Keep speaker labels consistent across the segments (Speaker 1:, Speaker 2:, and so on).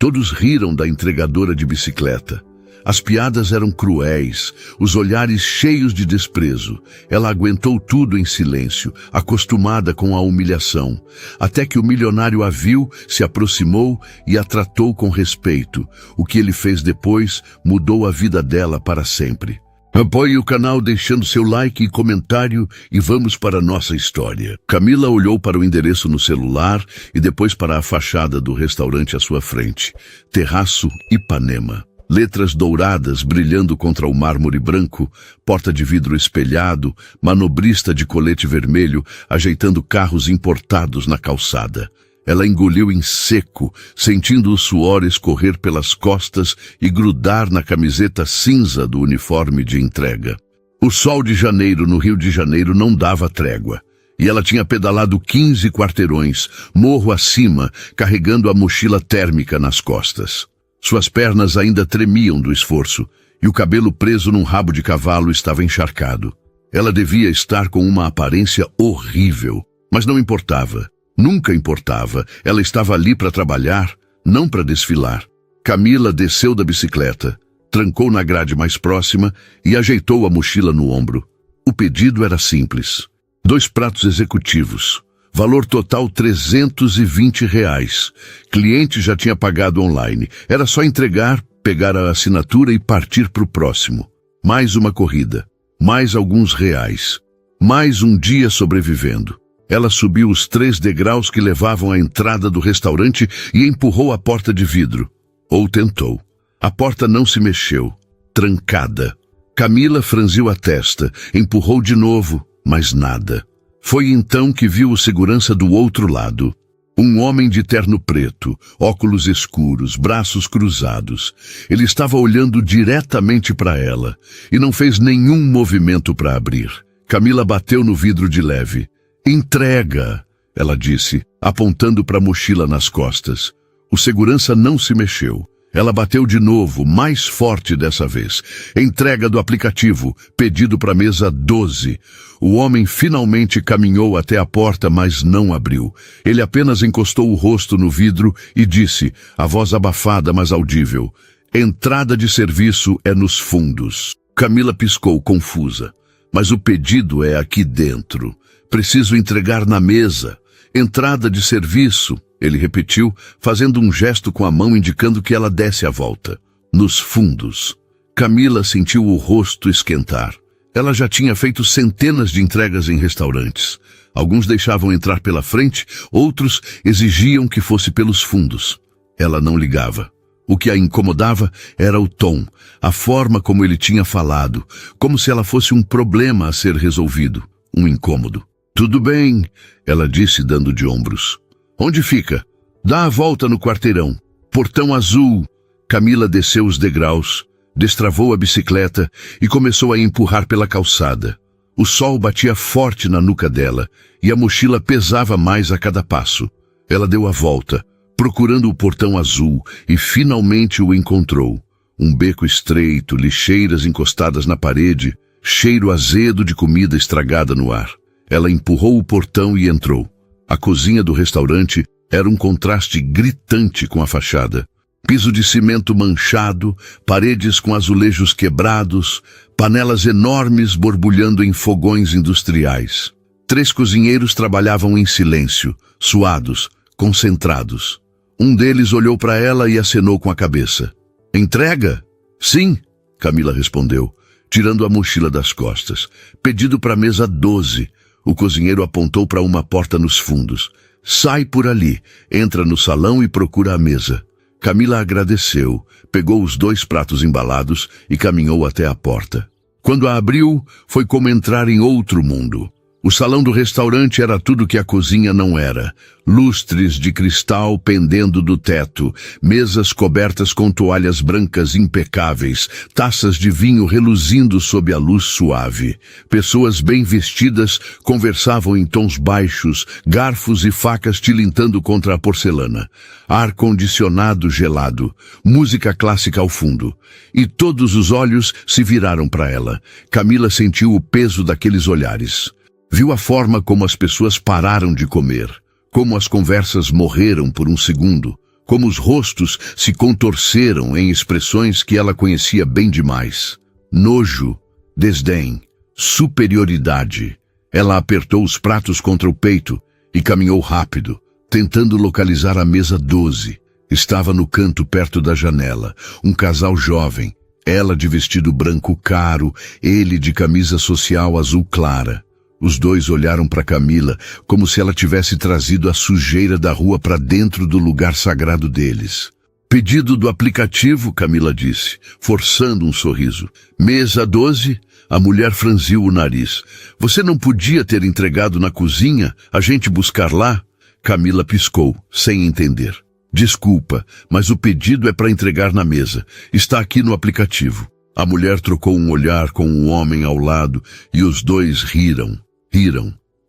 Speaker 1: Todos riram da entregadora de bicicleta. As piadas eram cruéis, os olhares cheios de desprezo. Ela aguentou tudo em silêncio, acostumada com a humilhação, até que o milionário a viu, se aproximou e a tratou com respeito. O que ele fez depois mudou a vida dela para sempre. Apoie o canal deixando seu like e comentário e vamos para a nossa história. Camila olhou para o endereço no celular e depois para a fachada do restaurante à sua frente. Terraço Ipanema. Letras douradas brilhando contra o mármore branco, porta de vidro espelhado, manobrista de colete vermelho ajeitando carros importados na calçada. Ela engoliu em seco, sentindo o suor escorrer pelas costas e grudar na camiseta cinza do uniforme de entrega. O sol de janeiro no Rio de Janeiro não dava trégua. E ela tinha pedalado 15 quarteirões, morro acima, carregando a mochila térmica nas costas. Suas pernas ainda tremiam do esforço, e o cabelo preso num rabo de cavalo estava encharcado. Ela devia estar com uma aparência horrível, mas não importava. Nunca importava. Ela estava ali para trabalhar, não para desfilar. Camila desceu da bicicleta, trancou na grade mais próxima e ajeitou a mochila no ombro. O pedido era simples. 2 pratos executivos. Valor total R$320. Cliente já tinha pagado online. Era só entregar, pegar a assinatura e partir para o próximo. Mais uma corrida. Mais alguns reais. Mais um dia sobrevivendo. Ela subiu os 3 degraus que levavam à entrada do restaurante e empurrou a porta de vidro. Ou tentou. A porta não se mexeu. Trancada. Camila franziu a testa, empurrou de novo, mas nada. Foi então que viu o segurança do outro lado. Um homem de terno preto, óculos escuros, braços cruzados. Ele estava olhando diretamente para ela e não fez nenhum movimento para abrir. Camila bateu no vidro de leve. "Entrega", ela disse, apontando para a mochila nas costas. O segurança não se mexeu. Ela bateu de novo, mais forte dessa vez. "Entrega do aplicativo, pedido para a mesa 12. O homem finalmente caminhou até a porta, mas não abriu. Ele apenas encostou o rosto no vidro e disse, a voz abafada, mas audível, "Entrada de serviço é nos fundos." Camila piscou, confusa. "Mas o pedido é aqui dentro. Preciso entregar na mesa. Entrada de serviço." Ele repetiu, fazendo um gesto com a mão indicando que ela desse a volta. "Nos fundos." Camila sentiu o rosto esquentar. Ela já tinha feito centenas de entregas em restaurantes. Alguns deixavam entrar pela frente, outros exigiam que fosse pelos fundos. Ela não ligava. O que a incomodava era o tom, a forma como ele tinha falado, como se ela fosse um problema a ser resolvido, um incômodo. "Tudo bem", ela disse, dando de ombros. "Onde fica?" "Dá a volta no quarteirão. Portão azul." Camila desceu os degraus, destravou a bicicleta e começou a empurrar pela calçada. O sol batia forte na nuca dela e a mochila pesava mais a cada passo. Ela deu a volta, procurando o portão azul e finalmente o encontrou. Um beco estreito, lixeiras encostadas na parede, cheiro azedo de comida estragada no ar. Ela empurrou o portão e entrou. A cozinha do restaurante era um contraste gritante com a fachada. Piso de cimento manchado, paredes com azulejos quebrados, panelas enormes borbulhando em fogões industriais. 3 cozinheiros trabalhavam em silêncio, suados, concentrados. Um deles olhou para ela e acenou com a cabeça. "Entrega?" "Sim", Camila respondeu, tirando a mochila das costas. "Pedido para a mesa 12. O cozinheiro apontou para uma porta nos fundos. "Sai por ali, entra no salão e procura a mesa." Camila agradeceu, pegou os 2 pratos embalados e caminhou até a porta. Quando a abriu, foi como entrar em outro mundo. O salão do restaurante era tudo que a cozinha não era. Lustres de cristal pendendo do teto, mesas cobertas com toalhas brancas impecáveis, taças de vinho reluzindo sob a luz suave. Pessoas bem vestidas conversavam em tons baixos, garfos e facas tilintando contra a porcelana. Ar-condicionado gelado, música clássica ao fundo. E todos os olhos se viraram para ela. Camila sentiu o peso daqueles olhares. Viu a forma como as pessoas pararam de comer, como as conversas morreram por um segundo, como os rostos se contorceram em expressões que ela conhecia bem demais. Nojo, desdém, superioridade. Ela apertou os pratos contra o peito e caminhou rápido, tentando localizar a mesa 12. Estava no canto perto da janela, um casal jovem, ela de vestido branco caro, ele de camisa social azul clara. Os dois olharam para Camila como se ela tivesse trazido a sujeira da rua para dentro do lugar sagrado deles. Pedido do aplicativo, Camila disse, forçando um sorriso. Mesa 12? A mulher franziu o nariz. Você não podia ter entregado na cozinha, a gente buscar lá? Camila piscou, sem entender. Desculpa, mas o pedido é para entregar na mesa. Está aqui no aplicativo. A mulher trocou um olhar com o homem ao lado e os dois riram.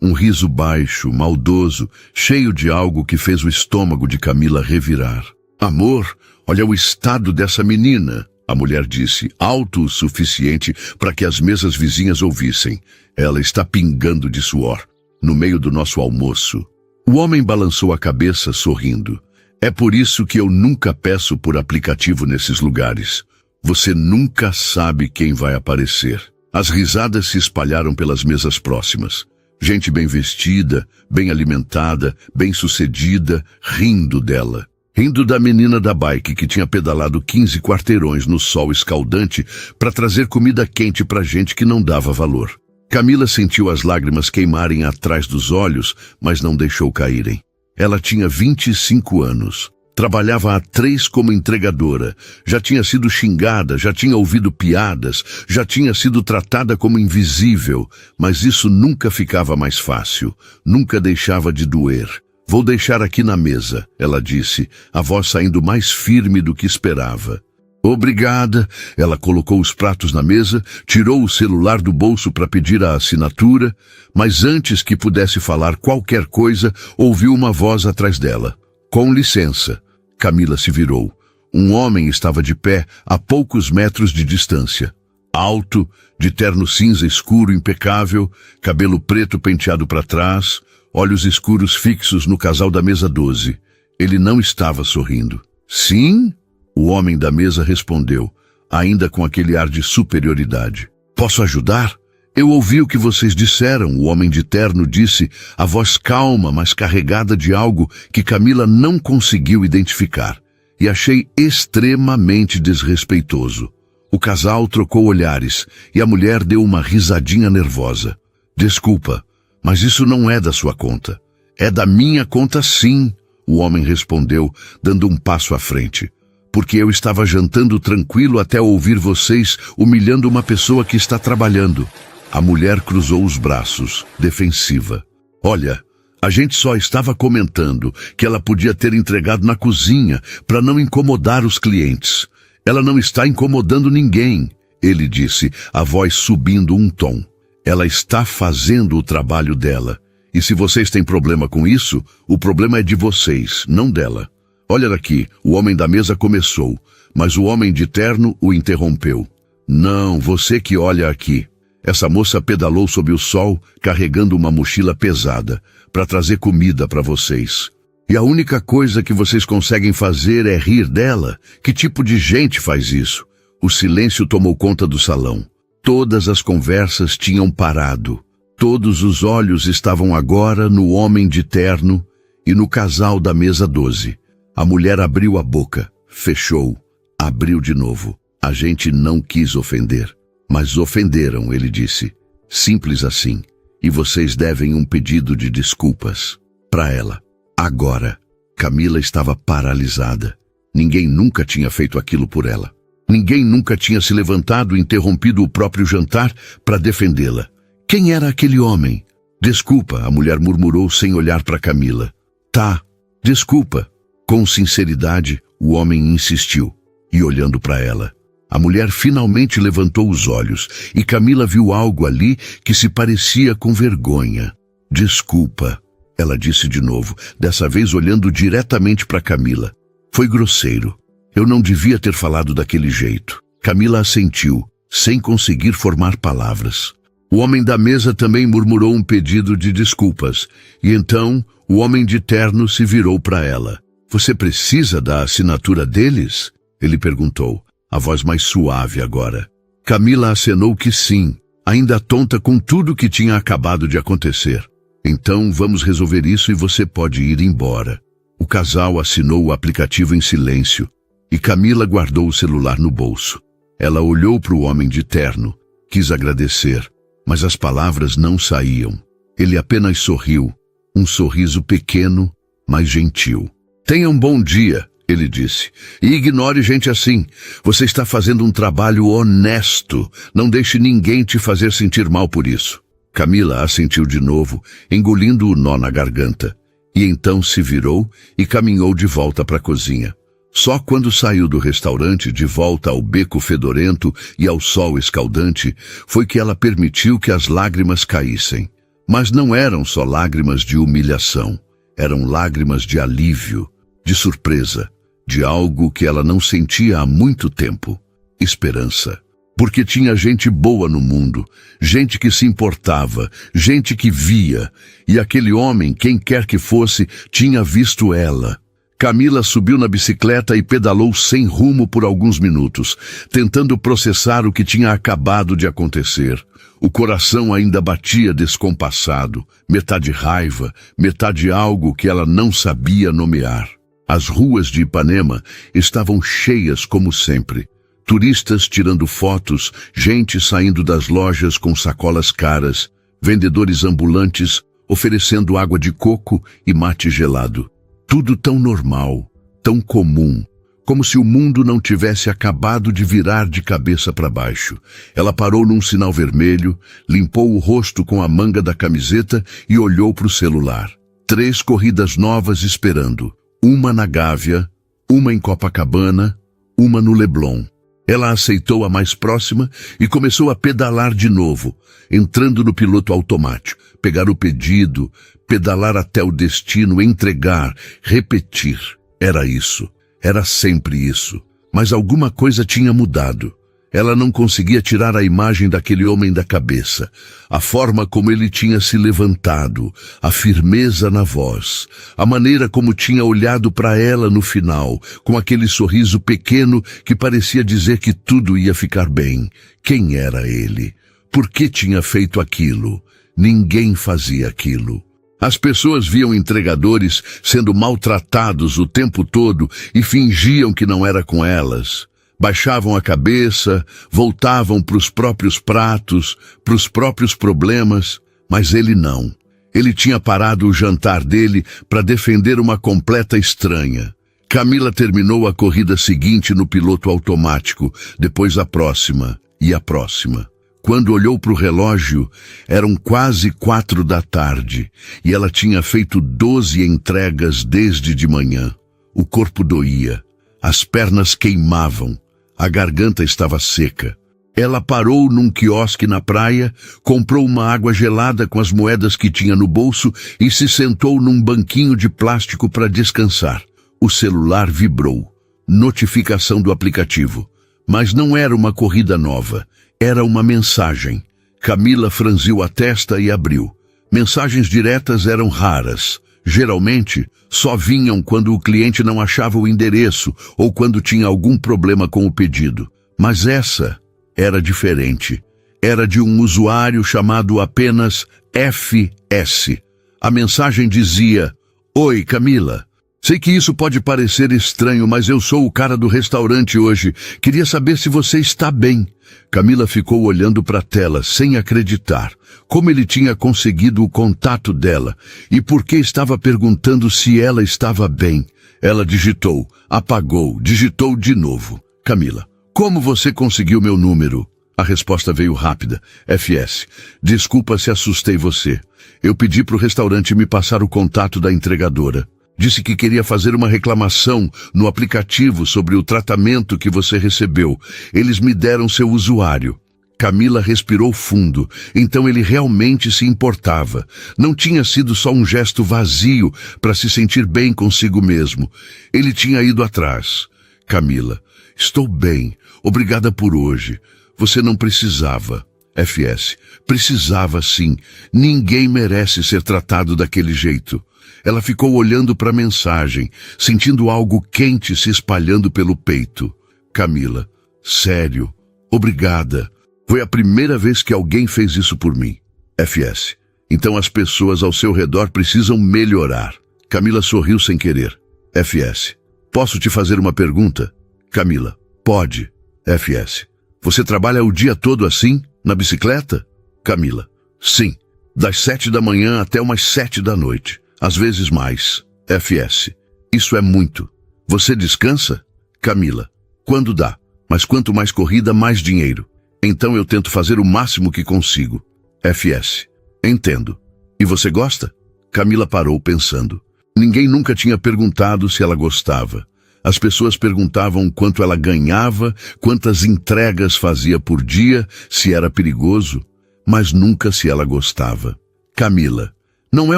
Speaker 1: Um riso baixo, maldoso, cheio de algo que fez o estômago de Camila revirar. Amor, olha o estado dessa menina, a mulher disse, alto o suficiente para que as mesas vizinhas ouvissem. Ela está pingando de suor, no meio do nosso almoço. O homem balançou a cabeça, sorrindo. É por isso que eu nunca peço por aplicativo nesses lugares. Você nunca sabe quem vai aparecer. As risadas se espalharam pelas mesas próximas. Gente bem vestida, bem alimentada, bem-sucedida, rindo dela. Rindo da menina da bike que tinha pedalado 15 quarteirões no sol escaldante para trazer comida quente para gente que não dava valor. Camila sentiu as lágrimas queimarem atrás dos olhos, mas não deixou caírem. Ela tinha 25 anos. Trabalhava há 3 como entregadora. Já tinha sido xingada, já tinha ouvido piadas, já tinha sido tratada como invisível. Mas isso nunca ficava mais fácil. Nunca deixava de doer. Vou deixar aqui na mesa, ela disse, a voz saindo mais firme do que esperava. Obrigada. Ela colocou os pratos na mesa, tirou o celular do bolso para pedir a assinatura, mas antes que pudesse falar qualquer coisa, ouviu uma voz atrás dela. Com licença. Camila se virou. Um homem estava de pé a poucos metros de distância. Alto, de terno cinza escuro impecável, cabelo preto penteado para trás, olhos escuros fixos no casal da mesa 12. Ele não estava sorrindo. Sim? O homem da mesa respondeu, ainda com aquele ar de superioridade. Posso ajudar? Eu ouvi o que vocês disseram, o homem de terno disse, a voz calma, mas carregada de algo que Camila não conseguiu identificar, e achei extremamente desrespeitoso. O casal trocou olhares, e a mulher deu uma risadinha nervosa. Desculpa, mas isso não é da sua conta. É da minha conta sim, o homem respondeu, dando um passo à frente. Porque eu estava jantando tranquilo até ouvir vocês humilhando uma pessoa que está trabalhando. A mulher cruzou os braços, defensiva. Olha, a gente só estava comentando que ela podia ter entregado na cozinha para não incomodar os clientes. Ela não está incomodando ninguém, ele disse, a voz subindo um tom. Ela está fazendo o trabalho dela. E se vocês têm problema com isso, o problema é de vocês, não dela. Olha daqui, o homem da mesa começou, mas o homem de terno o interrompeu. Não, você que olha aqui. Essa moça pedalou sob o sol, carregando uma mochila pesada, para trazer comida para vocês. E a única coisa que vocês conseguem fazer é rir dela? Que tipo de gente faz isso? O silêncio tomou conta do salão. Todas as conversas tinham parado. Todos os olhos estavam agora no homem de terno e no casal da mesa 12. A mulher abriu a boca, fechou, abriu de novo. A gente não quis ofender. Mas ofenderam, ele disse. Simples assim. E vocês devem um pedido de desculpas. Para ela. Agora. Camila estava paralisada. Ninguém nunca tinha feito aquilo por ela. Ninguém nunca tinha se levantado e interrompido o próprio jantar para defendê-la. Quem era aquele homem? Desculpa, a mulher murmurou sem olhar para Camila. Tá, desculpa. Com sinceridade, o homem insistiu. E olhando para ela. A mulher finalmente levantou os olhos e Camila viu algo ali que se parecia com vergonha. Desculpa, ela disse de novo, dessa vez olhando diretamente para Camila. Foi grosseiro. Eu não devia ter falado daquele jeito. Camila assentiu, sem conseguir formar palavras. O homem da mesa também murmurou um pedido de desculpas, e então o homem de terno se virou para ela. Você precisa da assinatura deles? Ele perguntou, a voz mais suave agora. Camila acenou que sim, ainda tonta com tudo que tinha acabado de acontecer. Então vamos resolver isso e você pode ir embora. O casal assinou o aplicativo em silêncio e Camila guardou o celular no bolso. Ela olhou para o homem de terno, quis agradecer, mas as palavras não saíam. Ele apenas sorriu, um sorriso pequeno, mas gentil. Tenha um bom dia, ele disse, e ignore gente assim. Você está fazendo um trabalho honesto. Não deixe ninguém te fazer sentir mal por isso. Camila assentiu de novo, engolindo o nó na garganta, e então se virou e caminhou de volta para a cozinha. Só quando saiu do restaurante de volta ao beco fedorento e ao sol escaldante, foi que ela permitiu que as lágrimas caíssem. Mas não eram só lágrimas de humilhação, eram lágrimas de alívio, de surpresa, de algo que ela não sentia há muito tempo. Esperança. Porque tinha gente boa no mundo, gente que se importava, gente que via, e aquele homem, quem quer que fosse, tinha visto ela. Camila subiu na bicicleta e pedalou sem rumo por alguns minutos, tentando processar o que tinha acabado de acontecer. O coração ainda batia descompassado, metade raiva, metade algo que ela não sabia nomear. As ruas de Ipanema estavam cheias como sempre. Turistas tirando fotos, gente saindo das lojas com sacolas caras, vendedores ambulantes oferecendo água de coco e mate gelado. Tudo tão normal, tão comum, como se o mundo não tivesse acabado de virar de cabeça para baixo. Ela parou num sinal vermelho, limpou o rosto com a manga da camiseta e olhou para o celular. 3 corridas novas esperando. Uma na Gávea, uma em Copacabana, uma no Leblon. Ela aceitou a mais próxima e começou a pedalar de novo, entrando no piloto automático, pegar o pedido, pedalar até o destino, entregar, repetir. Era isso. Era sempre isso. Mas alguma coisa tinha mudado. Ela não conseguia tirar a imagem daquele homem da cabeça. A forma como ele tinha se levantado, a firmeza na voz, a maneira como tinha olhado para ela no final, com aquele sorriso pequeno que parecia dizer que tudo ia ficar bem. Quem era ele? Por que tinha feito aquilo? Ninguém fazia aquilo. As pessoas viam entregadores sendo maltratados o tempo todo e fingiam que não era com elas. Baixavam a cabeça, voltavam para os próprios pratos, para os próprios problemas, mas ele não. Ele tinha parado o jantar dele para defender uma completa estranha. Camila terminou a corrida seguinte no piloto automático, depois a próxima e a próxima. Quando olhou para o relógio, eram quase 4 da tarde e ela tinha feito 12 entregas desde de manhã. O corpo doía, as pernas queimavam, a garganta estava seca. Ela parou num quiosque na praia, comprou uma água gelada com as moedas que tinha no bolso e se sentou num banquinho de plástico para descansar. O celular vibrou. Notificação do aplicativo. Mas não era uma corrida nova. Era uma mensagem. Camila franziu a testa e abriu. Mensagens diretas eram raras. Geralmente, só vinham quando o cliente não achava o endereço ou quando tinha algum problema com o pedido. Mas essa era diferente. Era de um usuário chamado apenas FS. A mensagem dizia: Oi, Camila. Sei que isso pode parecer estranho, mas eu sou o cara do restaurante hoje. Queria saber se você está bem. Camila ficou olhando para a tela, sem acreditar. Como ele tinha conseguido o contato dela e por que estava perguntando se ela estava bem. Ela digitou, apagou, digitou de novo. Camila, como você conseguiu meu número? A resposta veio rápida. FS, desculpa se assustei você. Eu pedi para o restaurante me passar o contato da entregadora. Disse que queria fazer uma reclamação no aplicativo sobre o tratamento que você recebeu. Eles me deram seu usuário. Camila respirou fundo. Então ele realmente se importava. Não tinha sido só um gesto vazio para se sentir bem consigo mesmo. Ele tinha ido atrás. Camila, estou bem. Obrigada por hoje. Você não precisava. FS, precisava sim. Ninguém merece ser tratado daquele jeito. Ela ficou olhando para a mensagem, sentindo algo quente se espalhando pelo peito. Camila, sério, obrigada. Foi a primeira vez que alguém fez isso por mim. FS. Então as pessoas ao seu redor precisam melhorar. Camila sorriu sem querer. FS. Posso te fazer uma pergunta? Camila. Pode. FS. Você trabalha o dia todo assim, na bicicleta? Camila. Sim. Das 7 da manhã até umas 7 da noite. Às vezes mais. FS. Isso é muito. Você descansa? Camila. Quando dá. Mas quanto mais corrida, mais dinheiro. Então eu tento fazer o máximo que consigo. FS. Entendo. E você gosta? Camila parou pensando. Ninguém nunca tinha perguntado se ela gostava. As pessoas perguntavam quanto ela ganhava, quantas entregas fazia por dia, se era perigoso, mas nunca se ela gostava. Camila. Não é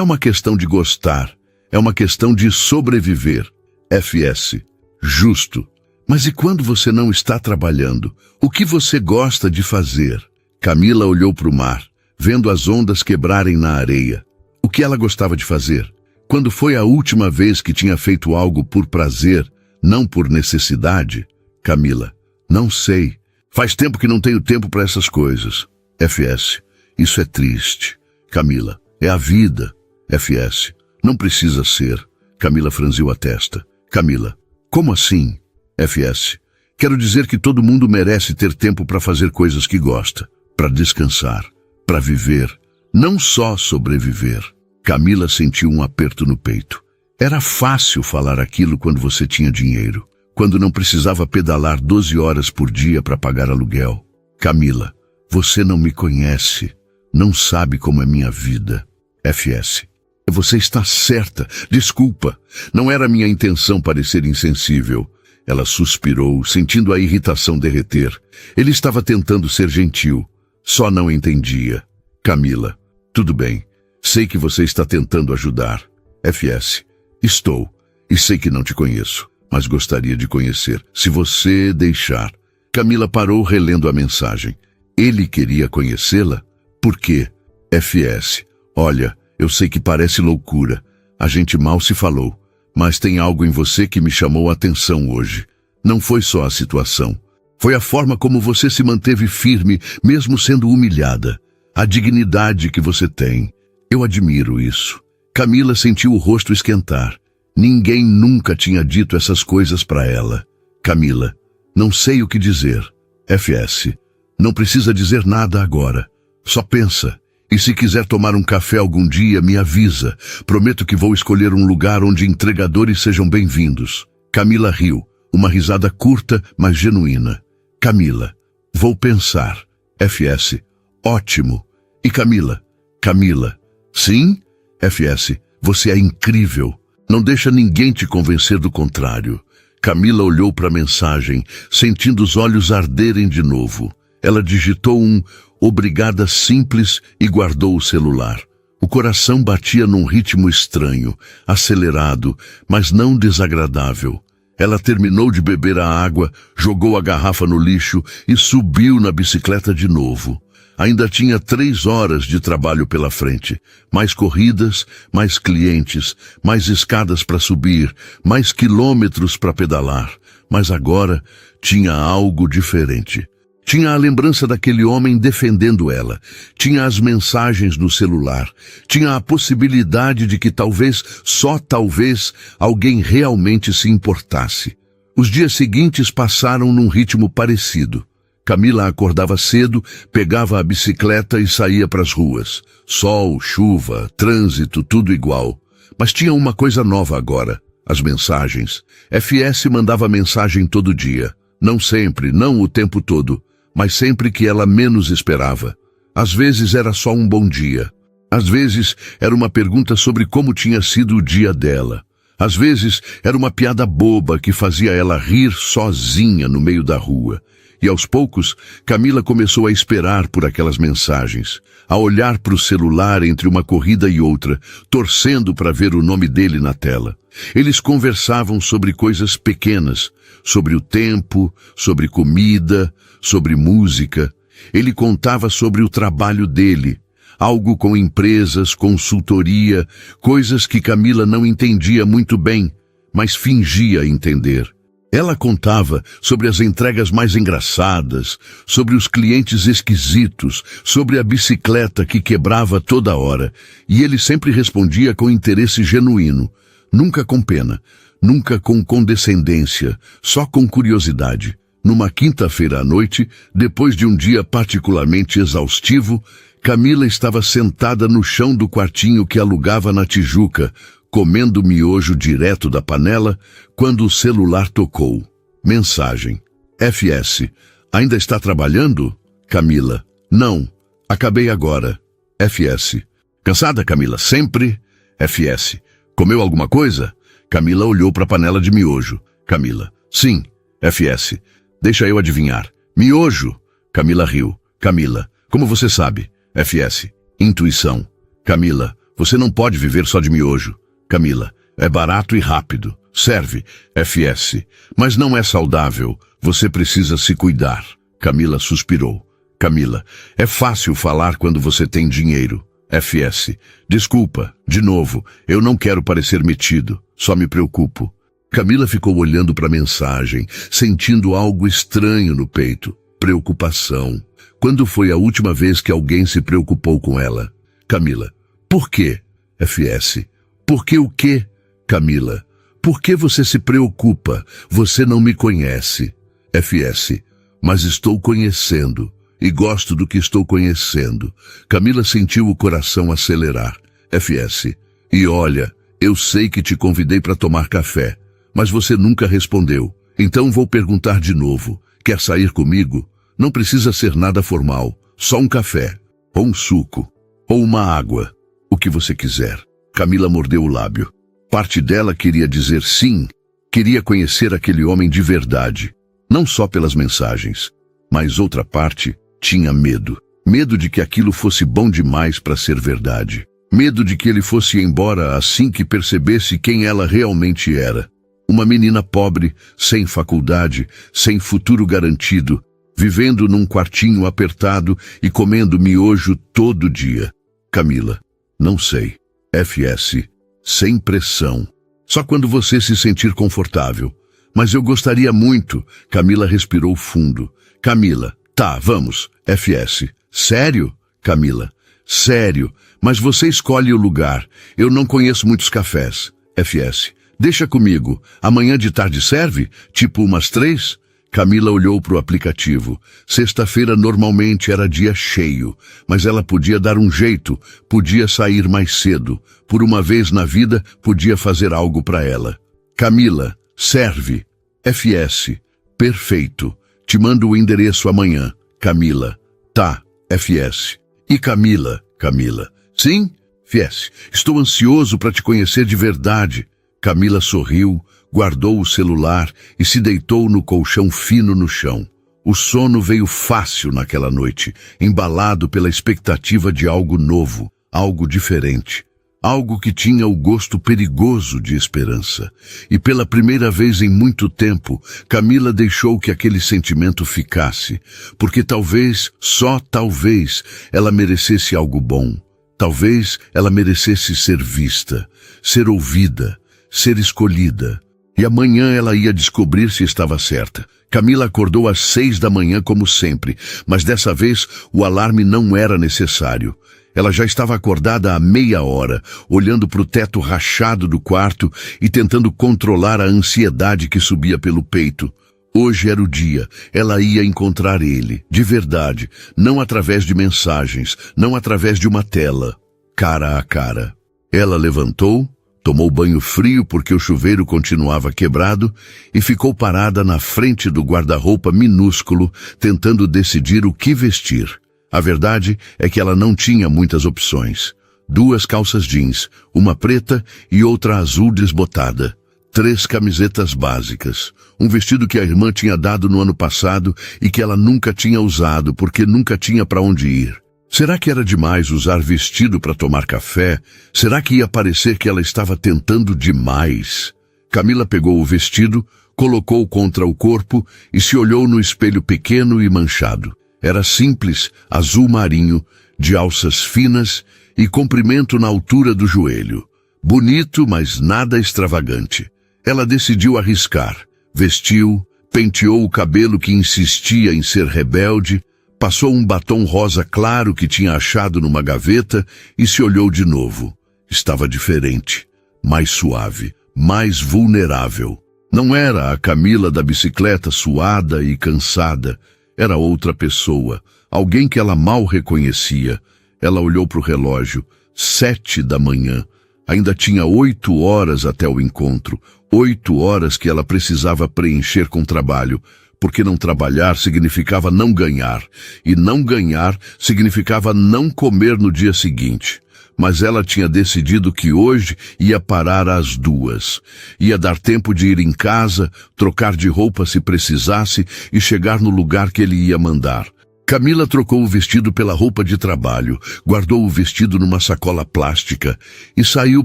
Speaker 1: uma questão de gostar, é uma questão de sobreviver. FS. Justo. Mas e quando você não está trabalhando? O que você gosta de fazer? Camila olhou para o mar, vendo as ondas quebrarem na areia. O que ela gostava de fazer? Quando foi a última vez que tinha feito algo por prazer, não por necessidade? Camila. Não sei. Faz tempo que não tenho tempo para essas coisas. FS. Isso é triste. Camila. É a vida. FS. Não precisa ser. Camila franziu a testa. Camila. Como assim? FS. Quero dizer que todo mundo merece ter tempo para fazer coisas que gosta, para descansar, para viver, não só sobreviver. Camila sentiu um aperto no peito. Era fácil falar aquilo quando você tinha dinheiro, quando não precisava pedalar 12 horas por dia para pagar aluguel. Camila, você não me conhece, não sabe como é minha vida. FS. Você está certa, desculpa, não era minha intenção parecer insensível. Ela suspirou, sentindo a irritação derreter. Ele estava tentando ser gentil, só não entendia. Camila, tudo bem, sei que você está tentando ajudar. FS, estou, e sei que não te conheço, mas gostaria de conhecer, se você deixar. Camila parou relendo a mensagem. Ele queria conhecê-la? Por quê? FS, olha, eu sei que parece loucura, a gente mal se falou. Mas tem algo em você que me chamou a atenção hoje. Não foi só a situação. Foi a forma como você se manteve firme, mesmo sendo humilhada. A dignidade que você tem. Eu admiro isso. Camila sentiu o rosto esquentar. Ninguém nunca tinha dito essas coisas para ela. Camila, não sei o que dizer. FS, não precisa dizer nada agora. Só pensa. E se quiser tomar um café algum dia, me avisa. Prometo que vou escolher um lugar onde entregadores sejam bem-vindos. Camila riu, uma risada curta, mas genuína. Camila, vou pensar. FS, ótimo. E Camila? Camila, sim? FS, você é incrível. Não deixa ninguém te convencer do contrário. Camila olhou para a mensagem, sentindo os olhos arderem de novo. Ela digitou um obrigada simples e guardou o celular. O coração batia num ritmo estranho, acelerado, mas não desagradável. Ela terminou de beber a água, jogou a garrafa no lixo e subiu na bicicleta de novo. Ainda tinha 3 horas de trabalho pela frente. Mais corridas, mais clientes, mais escadas para subir, mais quilômetros para pedalar. Mas agora tinha algo diferente. Tinha a lembrança daquele homem defendendo ela. Tinha as mensagens no celular. Tinha a possibilidade de que talvez, só talvez, alguém realmente se importasse. Os dias seguintes passaram num ritmo parecido. Camila acordava cedo, pegava a bicicleta e saía para as ruas. Sol, chuva, trânsito, tudo igual. Mas tinha uma coisa nova agora, as mensagens. FS mandava mensagem todo dia. Não sempre, não o tempo todo, mas sempre que ela menos esperava. Às vezes era só um bom dia. Às vezes era uma pergunta sobre como tinha sido o dia dela. Às vezes era uma piada boba que fazia ela rir sozinha no meio da rua. E aos poucos, Camila começou a esperar por aquelas mensagens, a olhar para o celular entre uma corrida e outra, torcendo para ver o nome dele na tela. Eles conversavam sobre coisas pequenas, sobre o tempo, sobre comida, sobre música. Ele contava sobre o trabalho dele. algo com empresas, consultoria, coisas que Camila não entendia muito bem, mas fingia entender. Ela contava sobre as entregas mais engraçadas, sobre os clientes esquisitos, sobre a bicicleta que quebrava toda hora, e ele sempre respondia com interesse genuíno, nunca com pena, nunca com condescendência, só com curiosidade. Numa quinta-feira à noite, depois de um dia particularmente exaustivo, Camila estava sentada no chão do quartinho que alugava na Tijuca, comendo miojo direto da panela, quando o celular tocou. Mensagem. FS. Ainda está trabalhando? Camila. Não. Acabei agora. FS. Cansada, Camila? Sempre? FS. Comeu alguma coisa? Camila olhou para a panela de miojo. Camila. Sim. FS. Deixa eu adivinhar. Miojo. Camila riu. Camila. Como você sabe? FS. Intuição. Camila. Você não pode viver só de miojo. Camila. É barato e rápido. Serve. FS. Mas não é saudável. Você precisa se cuidar. Camila suspirou. Camila. É fácil falar quando você tem dinheiro. FS. Desculpa. De novo. Eu não quero parecer metido. Só me preocupo. Camila ficou olhando para a mensagem, sentindo algo estranho no peito. Preocupação. Quando foi a última vez que alguém se preocupou com ela? Camila. Por quê? FS. Por que o quê? Camila. Por que você se preocupa? Você não me conhece. FS. Mas estou conhecendo. E gosto do que estou conhecendo. Camila sentiu o coração acelerar. FS. E olha, eu sei que te convidei para tomar café, mas você nunca respondeu. Então vou perguntar de novo. Quer sair comigo? Não precisa ser nada formal. Só um café, ou um suco, ou uma água. O que você quiser. Camila mordeu o lábio. Parte dela queria dizer sim. Queria conhecer aquele homem de verdade. Não só pelas mensagens. Mas outra parte tinha medo. Medo de que aquilo fosse bom demais para ser verdade. Medo de que ele fosse embora assim que percebesse quem ela realmente era. Uma menina pobre, sem faculdade, sem futuro garantido, vivendo num quartinho apertado e comendo miojo todo dia. Camila. Não sei. FS. Sem pressão. Só quando você se sentir confortável. Mas eu gostaria muito. Camila respirou fundo. Camila. Tá, vamos. FS. Sério? Camila. Sério. Mas você escolhe o lugar. Eu não conheço muitos cafés. FS. Deixa comigo. Amanhã de tarde serve? Tipo umas 3? Camila olhou para o aplicativo. Sexta-feira normalmente era dia cheio, mas ela podia dar um jeito, podia sair mais cedo. Por uma vez na vida, podia fazer algo para ela. Camila, serve. FS. Perfeito. Te mando o endereço amanhã. Camila. Tá. FS. E Camila? Camila. Sim? FS. Estou ansioso para te conhecer de verdade. Camila sorriu, guardou o celular e se deitou no colchão fino no chão. O sono veio fácil naquela noite, embalado pela expectativa de algo novo, algo diferente, algo que tinha o gosto perigoso de esperança. E pela primeira vez em muito tempo, Camila deixou que aquele sentimento ficasse, porque talvez, só talvez, ela merecesse algo bom. Talvez ela merecesse ser vista, ser ouvida, ser escolhida. E amanhã ela ia descobrir se estava certa. Camila acordou às 6 da manhã como sempre, mas dessa vez o alarme não era necessário. Ela já estava acordada há meia hora, olhando para o teto rachado do quarto e tentando controlar a ansiedade que subia pelo peito. Hoje era o dia, ela ia encontrar ele, de verdade, não através de mensagens, não através de uma tela, cara a cara. Ela levantou, tomou banho frio porque o chuveiro continuava quebrado e ficou parada na frente do guarda-roupa minúsculo, tentando decidir o que vestir. A verdade é que ela não tinha muitas opções. 2 calças jeans, uma preta e outra azul desbotada. 3 camisetas básicas. Um vestido que a irmã tinha dado no ano passado e que ela nunca tinha usado porque nunca tinha para onde ir. Será que era demais usar vestido para tomar café? Será que ia parecer que ela estava tentando demais? Camila pegou o vestido, colocou contra o corpo e se olhou no espelho pequeno e manchado. Era simples, azul marinho, de alças finas e comprimento na altura do joelho. Bonito, mas nada extravagante. Ela decidiu arriscar. Vestiu, penteou o cabelo que insistia em ser rebelde, passou um batom rosa claro que tinha achado numa gaveta e se olhou de novo. Estava diferente, mais suave, mais vulnerável. Não era a Camila da bicicleta suada e cansada. Era outra pessoa, alguém que ela mal reconhecia. Ela olhou para o relógio, 7 da manhã. Ainda tinha 8 horas até o encontro, 8 horas que ela precisava preencher com trabalho, porque não trabalhar significava não ganhar, e não ganhar significava não comer no dia seguinte. Mas ela tinha decidido que hoje ia parar às 2. Ia dar tempo de ir em casa, trocar de roupa se precisasse e chegar no lugar que ele ia mandar. Camila trocou o vestido pela roupa de trabalho, guardou o vestido numa sacola plástica e saiu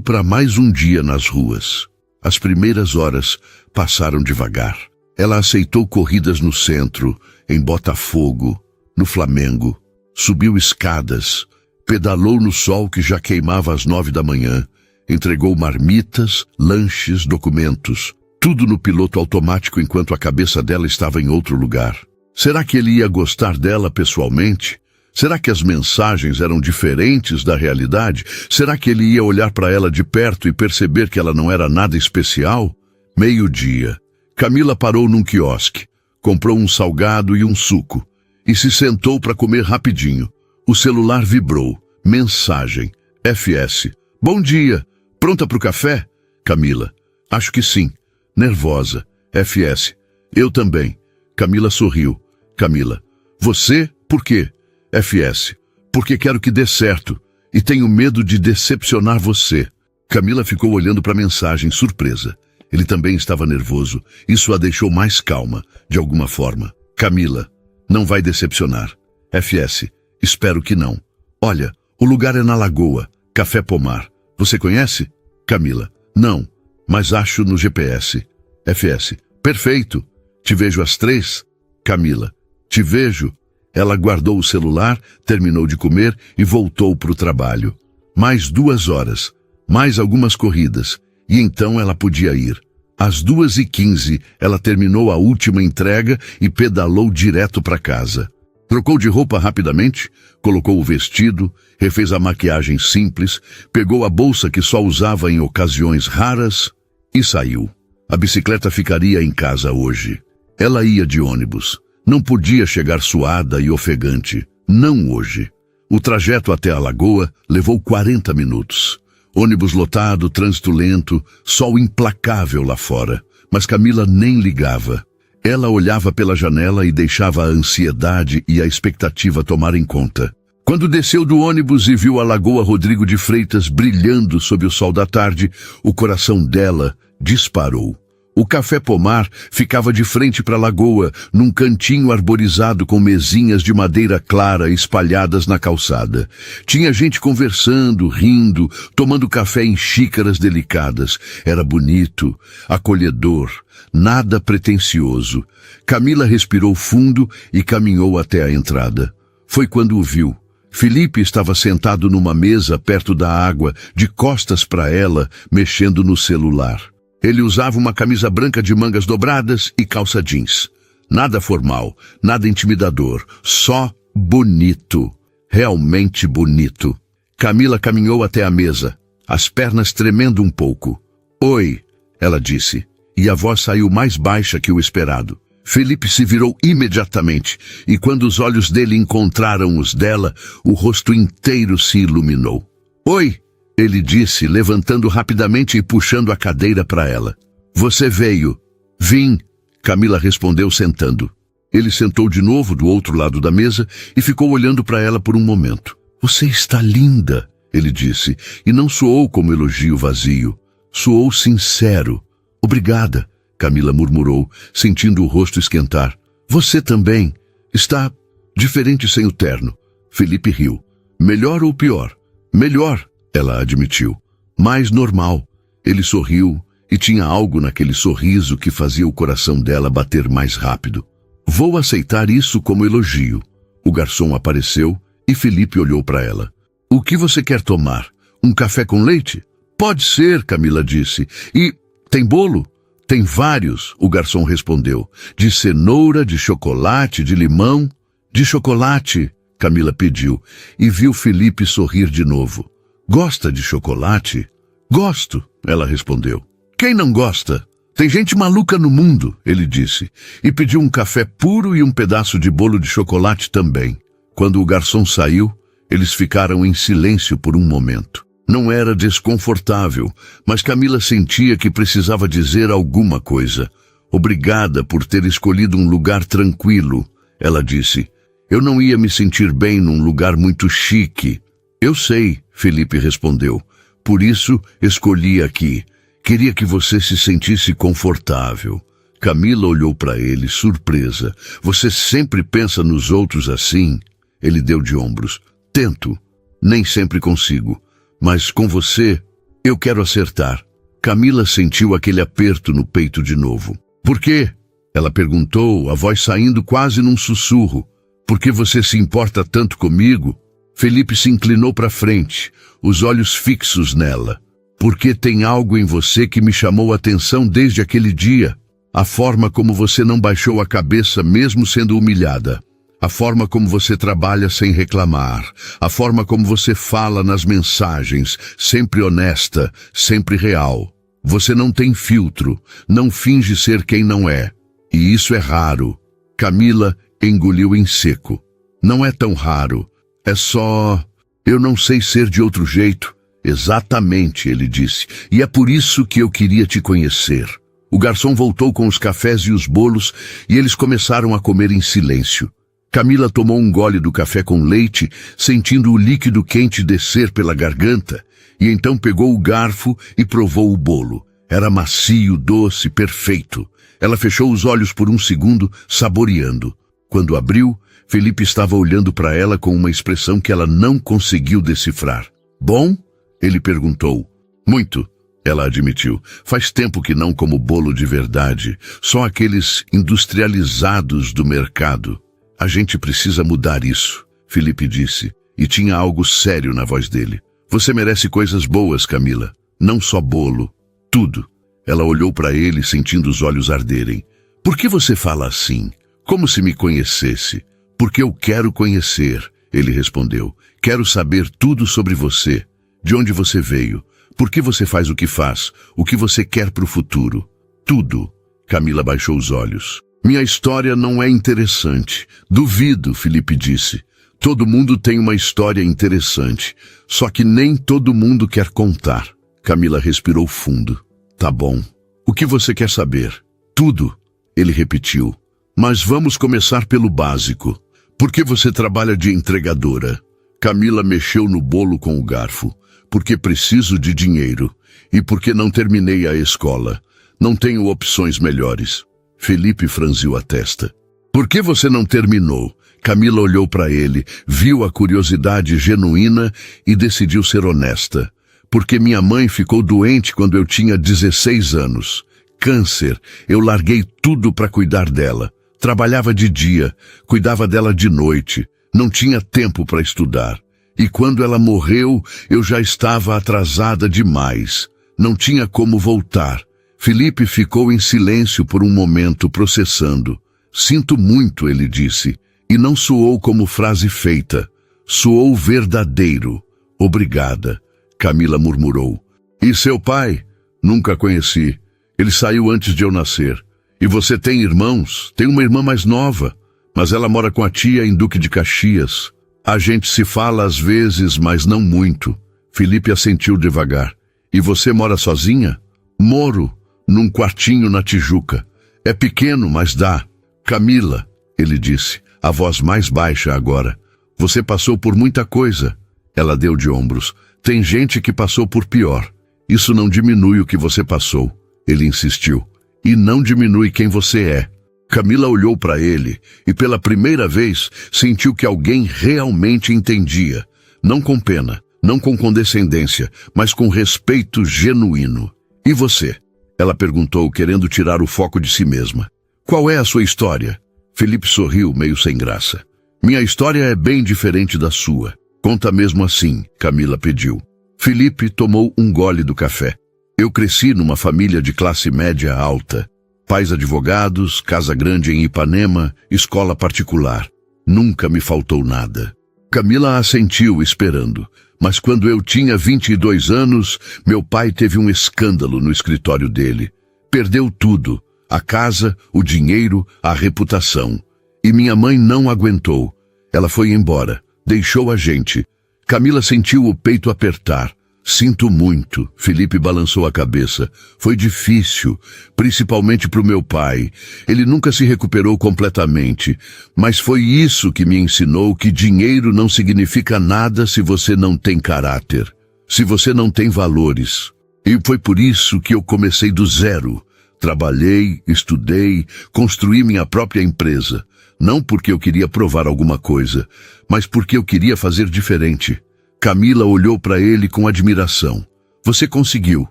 Speaker 1: para mais um dia nas ruas. As primeiras horas passaram devagar. Ela aceitou corridas no centro, em Botafogo, no Flamengo. Subiu escadas, pedalou no sol que já queimava às 9 da manhã. Entregou marmitas, lanches, documentos. Tudo no piloto automático enquanto a cabeça dela estava em outro lugar. Será que ele ia gostar dela pessoalmente? Será que as mensagens eram diferentes da realidade? Será que ele ia olhar para ela de perto e perceber que ela não era nada especial? 12:00. Camila parou num quiosque, comprou um salgado e um suco e se sentou para comer rapidinho. O celular vibrou. Mensagem. FS. Bom dia. Pronta para o café? Camila. Acho que sim. Nervosa. FS. Eu também. Camila sorriu. Camila. Você? Por quê? FS. Porque quero que dê certo e tenho medo de decepcionar você. Camila ficou olhando para a mensagem, surpresa. Ele também estava nervoso. Isso a deixou mais calma, de alguma forma. Camila. Não vai decepcionar. FS. Espero que não. Olha, o lugar é na Lagoa. Café Pomar. Você conhece? Camila. Não, mas acho no GPS. FS. Perfeito. Te vejo às 3? Camila. Te vejo. Ela guardou o celular, terminou de comer e voltou para o trabalho. Mais 2 horas, mais algumas corridas, e então ela podia ir. Às 2:15, ela terminou a última entrega e pedalou direto para casa. Trocou de roupa rapidamente, colocou o vestido, refez a maquiagem simples, pegou a bolsa que só usava em ocasiões raras e saiu. A bicicleta ficaria em casa hoje. Ela ia de ônibus. Não podia chegar suada e ofegante. Não hoje. O trajeto até a Lagoa levou 40 minutos. Ônibus lotado, trânsito lento, sol implacável lá fora. Mas Camila nem ligava. Ela olhava pela janela e deixava a ansiedade e a expectativa tomarem conta. Quando desceu do ônibus e viu a Lagoa Rodrigo de Freitas brilhando sob o sol da tarde, o coração dela disparou. O Café Pomar ficava de frente para a lagoa, num cantinho arborizado com mesinhas de madeira clara espalhadas na calçada. Tinha gente conversando, rindo, tomando café em xícaras delicadas. Era bonito, acolhedor, nada pretensioso. Camila respirou fundo e caminhou até a entrada. Foi quando o viu. Felipe estava sentado numa mesa perto da água, de costas para ela, mexendo no celular. Ele usava uma camisa branca de mangas dobradas e calça jeans. Nada formal, nada intimidador, só bonito. Realmente bonito. Camila caminhou até a mesa, as pernas tremendo um pouco. Oi, ela disse, e a voz saiu mais baixa que o esperado. Felipe se virou imediatamente, e quando os olhos dele encontraram os dela, o rosto inteiro se iluminou. Oi! Ele disse, levantando rapidamente e puxando a cadeira para ela. Você veio? Vim, Camila respondeu sentando. Ele sentou de novo do outro lado da mesa e ficou olhando para ela por um momento. Você está linda, ele disse, e não soou como elogio vazio. Soou sincero. Obrigada, Camila murmurou, sentindo o rosto esquentar. Você também. Está diferente sem o terno. Felipe riu. Melhor ou pior? Melhor. Ela admitiu. Mais normal. Ele sorriu, e tinha algo naquele sorriso que fazia o coração dela bater mais rápido. Vou aceitar isso como elogio. O garçom apareceu E Felipe olhou para ela. O que você quer tomar? Um café com leite? Pode ser, Camila disse. E tem bolo? Tem vários, o garçom respondeu. De cenoura, de chocolate, de limão. De chocolate, Camila pediu, e viu Felipe sorrir de novo. Gosta de chocolate? Gosto, ela respondeu. Quem não gosta? Tem gente maluca no mundo, ele disse, e pediu um café puro e um pedaço de bolo de chocolate também. Quando o garçom saiu, eles ficaram em silêncio por um momento. Não era desconfortável, mas Camila sentia que precisava dizer alguma coisa. Obrigada por ter escolhido um lugar tranquilo, ela disse. Eu não ia me sentir bem num lugar muito chique. Eu sei, Felipe respondeu. Por isso, escolhi aqui. Queria que você se sentisse confortável. Camila olhou para ele, surpresa. Você sempre pensa nos outros assim? Ele deu de ombros. Tento. Nem sempre consigo. Mas com você, eu quero acertar. Camila sentiu aquele aperto no peito de novo. Por quê? Ela perguntou, a voz saindo quase num sussurro. Por que você se importa tanto comigo? Felipe se inclinou para frente, os olhos fixos nela. Porque tem algo em você que me chamou a atenção desde aquele dia. A forma como você não baixou a cabeça mesmo sendo humilhada. A forma como você trabalha sem reclamar. A forma como você fala nas mensagens, sempre honesta, sempre real. Você não tem filtro, não finge ser quem não é. E isso é raro. Camila engoliu em seco. Não é tão raro. É só... Eu não sei ser de outro jeito. Exatamente, ele disse. E é por isso que eu queria te conhecer. O garçom voltou com os cafés e os bolos e eles começaram a comer em silêncio. Camila tomou um gole do café com leite, sentindo o líquido quente descer pela garganta, e então pegou o garfo e provou o bolo. Era macio, doce, perfeito. Ela fechou os olhos por um segundo, saboreando. Quando abriu, Felipe estava olhando para ela com uma expressão que ela não conseguiu decifrar. Bom? Ele perguntou. Muito, ela admitiu. Faz tempo que não como bolo de verdade, só aqueles industrializados do mercado. A gente precisa mudar isso, Felipe disse, e tinha algo sério na voz dele. Você merece coisas boas, Camila. Não só bolo. Tudo. Ela olhou para ele, sentindo os olhos arderem. Por que você fala assim? Como se me conhecesse. Porque eu quero conhecer, ele respondeu. Quero saber tudo sobre você. De onde você veio. Por que você faz o que faz. O que você quer para o futuro. Tudo. Camila baixou os olhos. Minha história não é interessante. Duvido, Felipe disse. Todo mundo tem uma história interessante. Só que nem todo mundo quer contar. Camila respirou fundo. Tá bom. O que você quer saber? Tudo, ele repetiu. Mas vamos começar pelo básico. Por que você trabalha de entregadora? Camila mexeu no bolo com o garfo. Porque preciso de dinheiro. E porque não terminei a escola. Não tenho opções melhores. Felipe franziu a testa. Por que você não terminou? Camila olhou para ele, viu a curiosidade genuína e decidiu ser honesta. Porque minha mãe ficou doente quando eu tinha 16 anos. Câncer. Eu larguei tudo para cuidar dela. Trabalhava de dia, cuidava dela de noite. Não tinha tempo para estudar. E quando ela morreu, eu já estava atrasada demais. Não tinha como voltar. Felipe ficou em silêncio por um momento, processando. Sinto muito, ele disse. E não soou como frase feita. Soou verdadeiro. Obrigada. Camila murmurou. E seu pai? Nunca conheci. Ele saiu antes de eu nascer. E você tem irmãos? Tem uma irmã mais nova. Mas ela mora com a tia em Duque de Caxias. A gente se fala às vezes, mas não muito. Felipe assentiu devagar. E você mora sozinha? Moro, num quartinho na Tijuca. É pequeno, mas dá. Camila, ele disse, a voz mais baixa agora. Você passou por muita coisa. Ela deu de ombros. Tem gente que passou por pior. Isso não diminui o que você passou. Ele insistiu. E não diminui quem você é. Camila olhou para ele e pela primeira vez sentiu que alguém realmente entendia. Não com pena, não com condescendência, mas com respeito genuíno. E você? Ela perguntou, querendo tirar o foco de si mesma. Qual é a sua história? Felipe sorriu, meio sem graça. Minha história é bem diferente da sua. Conta mesmo assim, Camila pediu. Felipe tomou um gole do café. Eu cresci numa família de classe média alta. Pais advogados, casa grande em Ipanema, escola particular. Nunca me faltou nada. Camila assentiu esperando. Mas quando eu tinha 22 anos, meu pai teve um escândalo no escritório dele. Perdeu tudo. A casa, o dinheiro, a reputação. E minha mãe não aguentou. Ela foi embora. Deixou a gente. Camila sentiu o peito apertar. Sinto muito. Felipe balançou a cabeça. Foi difícil, principalmente para o meu pai. Ele nunca se recuperou completamente. Mas foi isso que me ensinou que dinheiro não significa nada se você não tem caráter. Se você não tem valores. E foi por isso que eu comecei do zero. Trabalhei, estudei, construí minha própria empresa. Não porque eu queria provar alguma coisa, mas porque eu queria fazer diferente. Camila olhou para ele com admiração. Você conseguiu.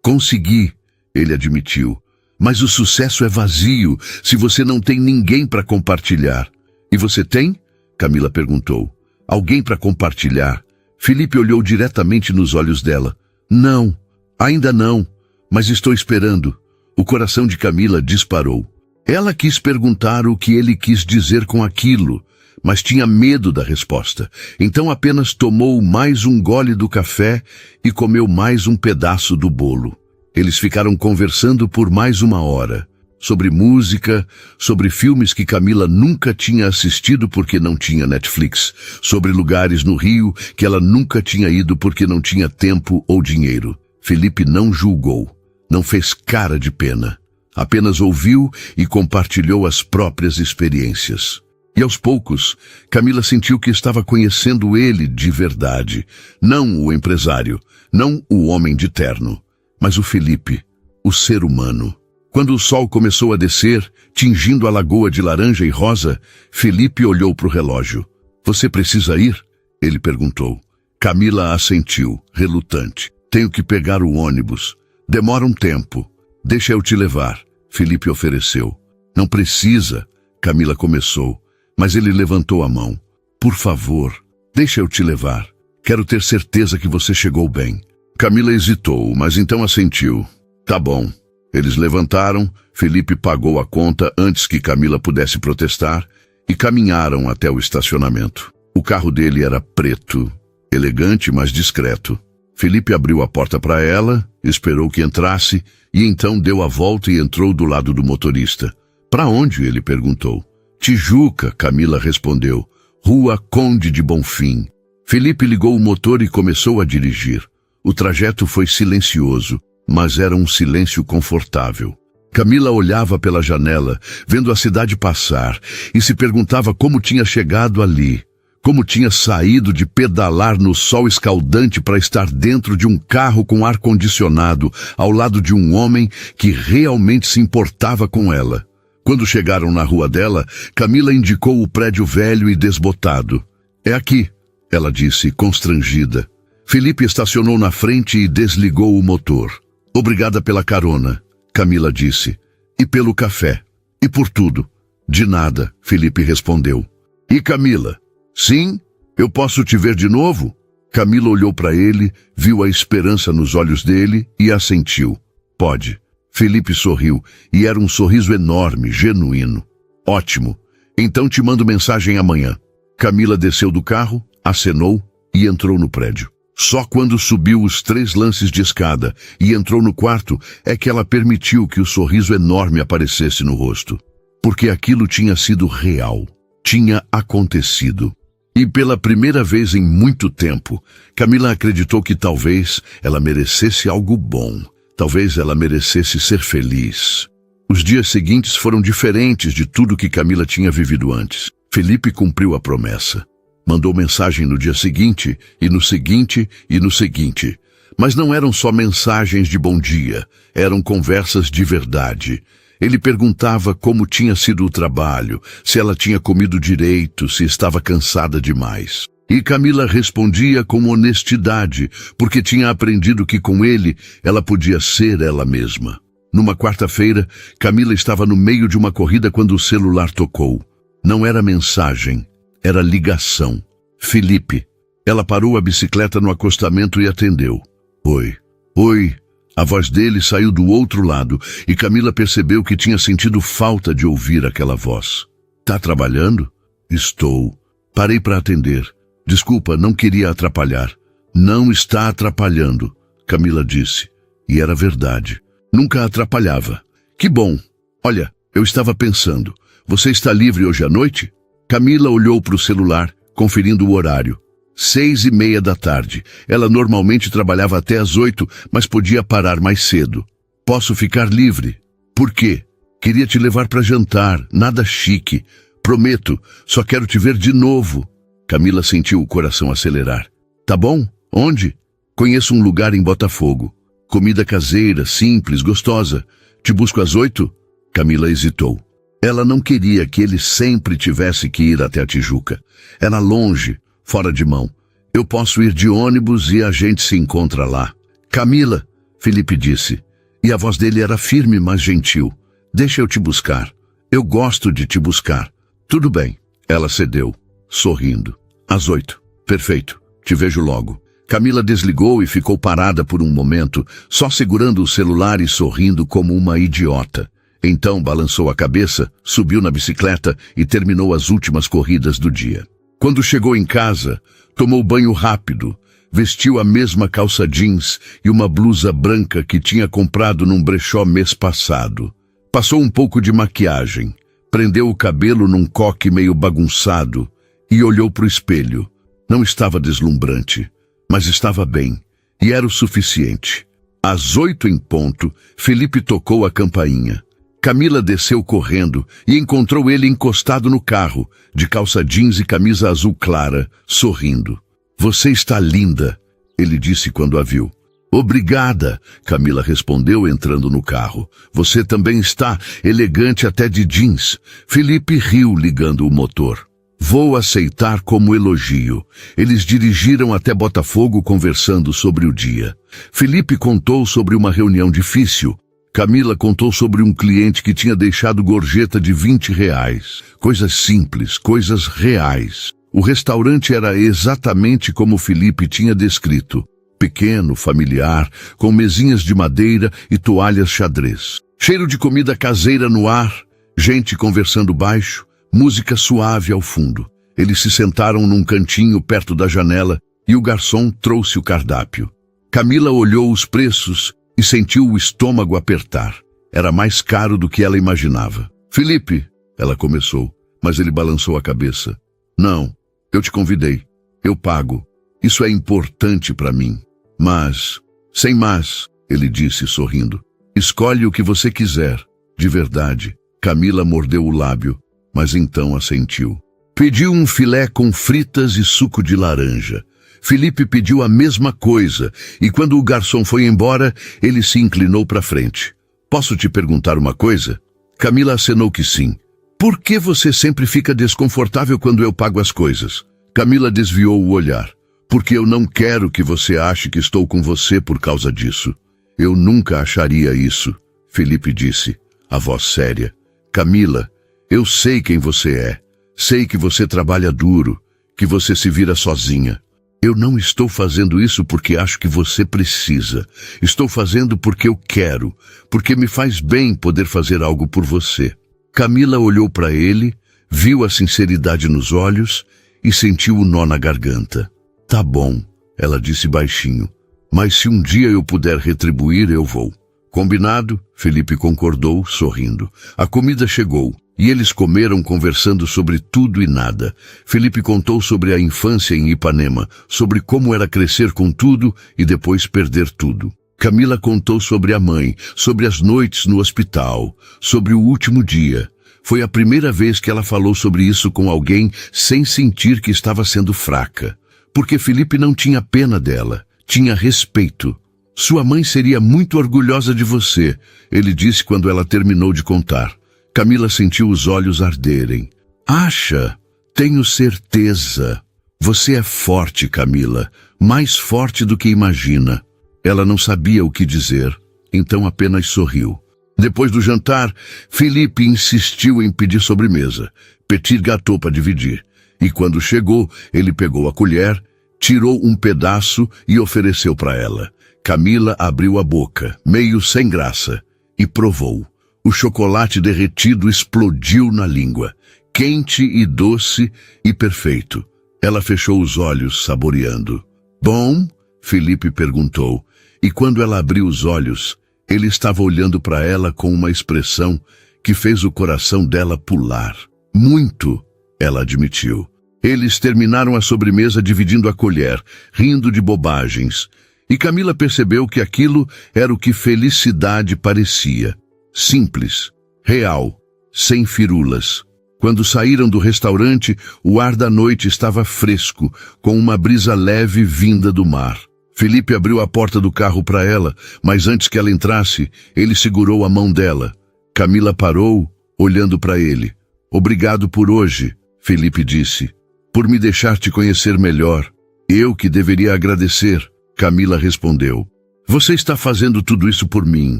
Speaker 1: Consegui, ele admitiu. Mas o sucesso é vazio se você não tem ninguém para compartilhar. E você tem? Camila perguntou. Alguém para compartilhar? Felipe olhou diretamente nos olhos dela. Não, ainda não, mas estou esperando. O coração de Camila disparou. Ela quis perguntar o que ele quis dizer com aquilo, mas tinha medo da resposta. Então apenas tomou mais um gole do café e comeu mais um pedaço do bolo. Eles ficaram conversando por mais 1 hora. Sobre música, sobre filmes que Camila nunca tinha assistido porque não tinha Netflix, sobre lugares no Rio que ela nunca tinha ido porque não tinha tempo ou dinheiro. Felipe não julgou. Não fez cara de pena. Apenas ouviu e compartilhou as próprias experiências. E aos poucos, Camila sentiu que estava conhecendo ele de verdade. Não o empresário, não o homem de terno, mas o Felipe, o ser humano. Quando o sol começou a descer, tingindo a lagoa de laranja e rosa, Felipe olhou para o relógio. Você precisa ir? Ele perguntou. Camila assentiu, relutante. Tenho que pegar o ônibus. Demora um tempo. Deixa eu te levar, Felipe ofereceu. Não precisa, Camila começou, mas ele levantou a mão. Por favor, deixa eu te levar. Quero ter certeza que você chegou bem. Camila hesitou, mas então assentiu. Tá bom. Eles levantaram, Felipe pagou a conta antes que Camila pudesse protestar e caminharam até o estacionamento. O carro dele era preto, elegante, mas discreto. Felipe abriu a porta para ela, esperou que entrasse e então deu a volta e entrou do lado do motorista. Para onde? Ele perguntou. Tijuca, Camila respondeu. Rua Conde de Bonfim. Felipe ligou o motor e começou a dirigir. O trajeto foi silencioso, mas era um silêncio confortável. Camila olhava pela janela, vendo a cidade passar, e se perguntava como tinha chegado ali. Como tinha saído de pedalar no sol escaldante para estar dentro de um carro com ar-condicionado, ao lado de um homem que realmente se importava com ela. Quando chegaram na rua dela, Camila indicou o prédio velho e desbotado. É aqui, ela disse, constrangida. Felipe estacionou na frente e desligou o motor. Obrigada pela carona, Camila disse. E pelo café. E por tudo. De nada, Felipe respondeu. E Camila? Sim, eu posso te ver de novo? Camila olhou para ele, viu a esperança nos olhos dele e assentiu. Pode. Felipe sorriu, e era um sorriso enorme, genuíno. Ótimo. Então te mando mensagem amanhã. Camila desceu do carro, acenou e entrou no prédio. Só quando subiu os 3 lances de escada e entrou no quarto é que ela permitiu que o sorriso enorme aparecesse no rosto. Porque aquilo tinha sido real. Tinha acontecido. E pela primeira vez em muito tempo, Camila acreditou que talvez ela merecesse algo bom. Talvez ela merecesse ser feliz. Os dias seguintes foram diferentes de tudo que Camila tinha vivido antes. Felipe cumpriu a promessa. Mandou mensagem no dia seguinte, e no seguinte, e no seguinte. Mas não eram só mensagens de bom dia, eram conversas de verdade. Ele perguntava como tinha sido o trabalho, se ela tinha comido direito, se estava cansada demais. E Camila respondia com honestidade, porque tinha aprendido que com ele ela podia ser ela mesma. Numa quarta-feira, Camila estava no meio de uma corrida quando o celular tocou. Não era mensagem, Era ligação. Felipe. Ela parou a bicicleta no acostamento e atendeu. Oi. Oi. A voz dele saiu do outro lado e Camila percebeu que tinha sentido falta de ouvir aquela voz. Tá trabalhando? Estou. Parei para atender. Desculpa, não queria atrapalhar. Não está atrapalhando, Camila disse. E era verdade. Nunca atrapalhava. Que bom. Olha, eu estava pensando. Você está livre hoje à noite? Camila olhou para o celular, conferindo o horário. 6:30 da tarde. Ela normalmente trabalhava até às 8, mas podia parar mais cedo. Posso ficar livre? Por quê? Queria te levar para jantar, nada chique. Prometo, só quero te ver de novo. Camila sentiu o coração acelerar. Tá bom? Onde? Conheço um lugar em Botafogo. Comida caseira, simples, gostosa. Te busco às 8? Camila hesitou. Ela não queria que ele sempre tivesse que ir até a Tijuca. Era longe, fora de mão. Eu posso ir de ônibus e a gente se encontra lá. Camila, Felipe disse. E a voz dele era firme, mas gentil. Deixa eu te buscar. Eu gosto de te buscar. Tudo bem. Ela cedeu, sorrindo. Às 8. Perfeito. Te vejo logo. Camila desligou e ficou parada por um momento, só segurando o celular e sorrindo como uma idiota. Então balançou a cabeça, subiu na bicicleta e terminou as últimas corridas do dia. Quando chegou em casa, tomou banho rápido, vestiu a mesma calça jeans e uma blusa branca que tinha comprado num brechó mês passado. Passou um pouco de maquiagem, prendeu o cabelo num coque meio bagunçado e olhou para o espelho. Não estava deslumbrante, mas estava bem, e era o suficiente. Às 8 em ponto, Felipe tocou a campainha. Camila desceu correndo e encontrou ele encostado no carro, de calça jeans e camisa azul clara, sorrindo. Você está linda, ele disse quando a viu. Obrigada, Camila respondeu entrando no carro. Você também está elegante até de jeans. Felipe riu ligando o motor. Vou aceitar como elogio. Eles dirigiram até Botafogo conversando sobre o dia. Felipe contou sobre uma reunião difícil. Camila contou sobre um cliente que tinha deixado gorjeta de R$20. Coisas simples, coisas reais. O restaurante era exatamente como Felipe tinha descrito. Pequeno, familiar, com mesinhas de madeira e toalhas xadrez. Cheiro de comida caseira no ar, gente conversando baixo, música suave ao fundo. Eles se sentaram num cantinho perto da janela e o garçom trouxe o cardápio. Camila olhou os preços e sentiu o estômago apertar. Era mais caro do que ela imaginava. Felipe, ela começou, mas ele balançou a cabeça. Não, eu te convidei. Eu pago. Isso é importante para mim. Mas, sem mas, ele disse sorrindo. Escolhe o que você quiser. De verdade. Camila mordeu o lábio, mas então assentiu. Pediu um filé com fritas e suco de laranja. Felipe pediu a mesma coisa, e quando o garçom foi embora, ele se inclinou para frente. Posso te perguntar uma coisa? Camila acenou que sim. Por que você sempre fica desconfortável quando eu pago as coisas? Camila desviou o olhar. Porque eu não quero que você ache que estou com você por causa disso. Eu nunca acharia isso, Felipe disse, a voz séria. Camila, eu sei quem você é. Sei que você trabalha duro, que você se vira sozinha. Eu não estou fazendo isso porque acho que você precisa. Estou fazendo porque eu quero, porque me faz bem poder fazer algo por você. Camila olhou para ele, viu a sinceridade nos olhos e sentiu o nó na garganta. Tá bom, ela disse baixinho, mas se um dia eu puder retribuir, eu vou. Combinado? Felipe concordou, sorrindo. A comida chegou. E eles comeram conversando sobre tudo e nada. Felipe contou sobre a infância em Ipanema, sobre como era crescer com tudo e depois perder tudo. Camila contou sobre a mãe, sobre as noites no hospital, sobre o último dia. Foi a primeira vez que ela falou sobre isso com alguém sem sentir que estava sendo fraca. Porque Felipe não tinha pena dela, tinha respeito. Sua mãe seria muito orgulhosa de você, ele disse quando ela terminou de contar. Camila sentiu os olhos arderem. Acha? Tenho certeza. Você é forte, Camila. Mais forte do que imagina. Ela não sabia o que dizer, então apenas sorriu. Depois do jantar, Felipe insistiu em pedir sobremesa. Petit gâteau para dividir. E quando chegou, ele pegou a colher, tirou um pedaço e ofereceu para ela. Camila abriu a boca, meio sem graça, e provou. O chocolate derretido explodiu na língua, quente e doce e perfeito. Ela fechou os olhos, saboreando. Bom? Felipe perguntou, e quando ela abriu os olhos, ele estava olhando para ela com uma expressão que fez o coração dela pular. Muito, ela admitiu. Eles terminaram a sobremesa dividindo a colher, rindo de bobagens, e Camila percebeu que aquilo era o que felicidade parecia. Simples, real, sem firulas. Quando saíram do restaurante, o ar da noite estava fresco, com uma brisa leve vinda do mar. Felipe abriu a porta do carro para ela, mas antes que ela entrasse, ele segurou a mão dela. Camila parou, olhando para ele. Obrigado por hoje, Felipe disse. Por me deixar te conhecer melhor. Eu que deveria agradecer, Camila respondeu. Você está fazendo tudo isso por mim.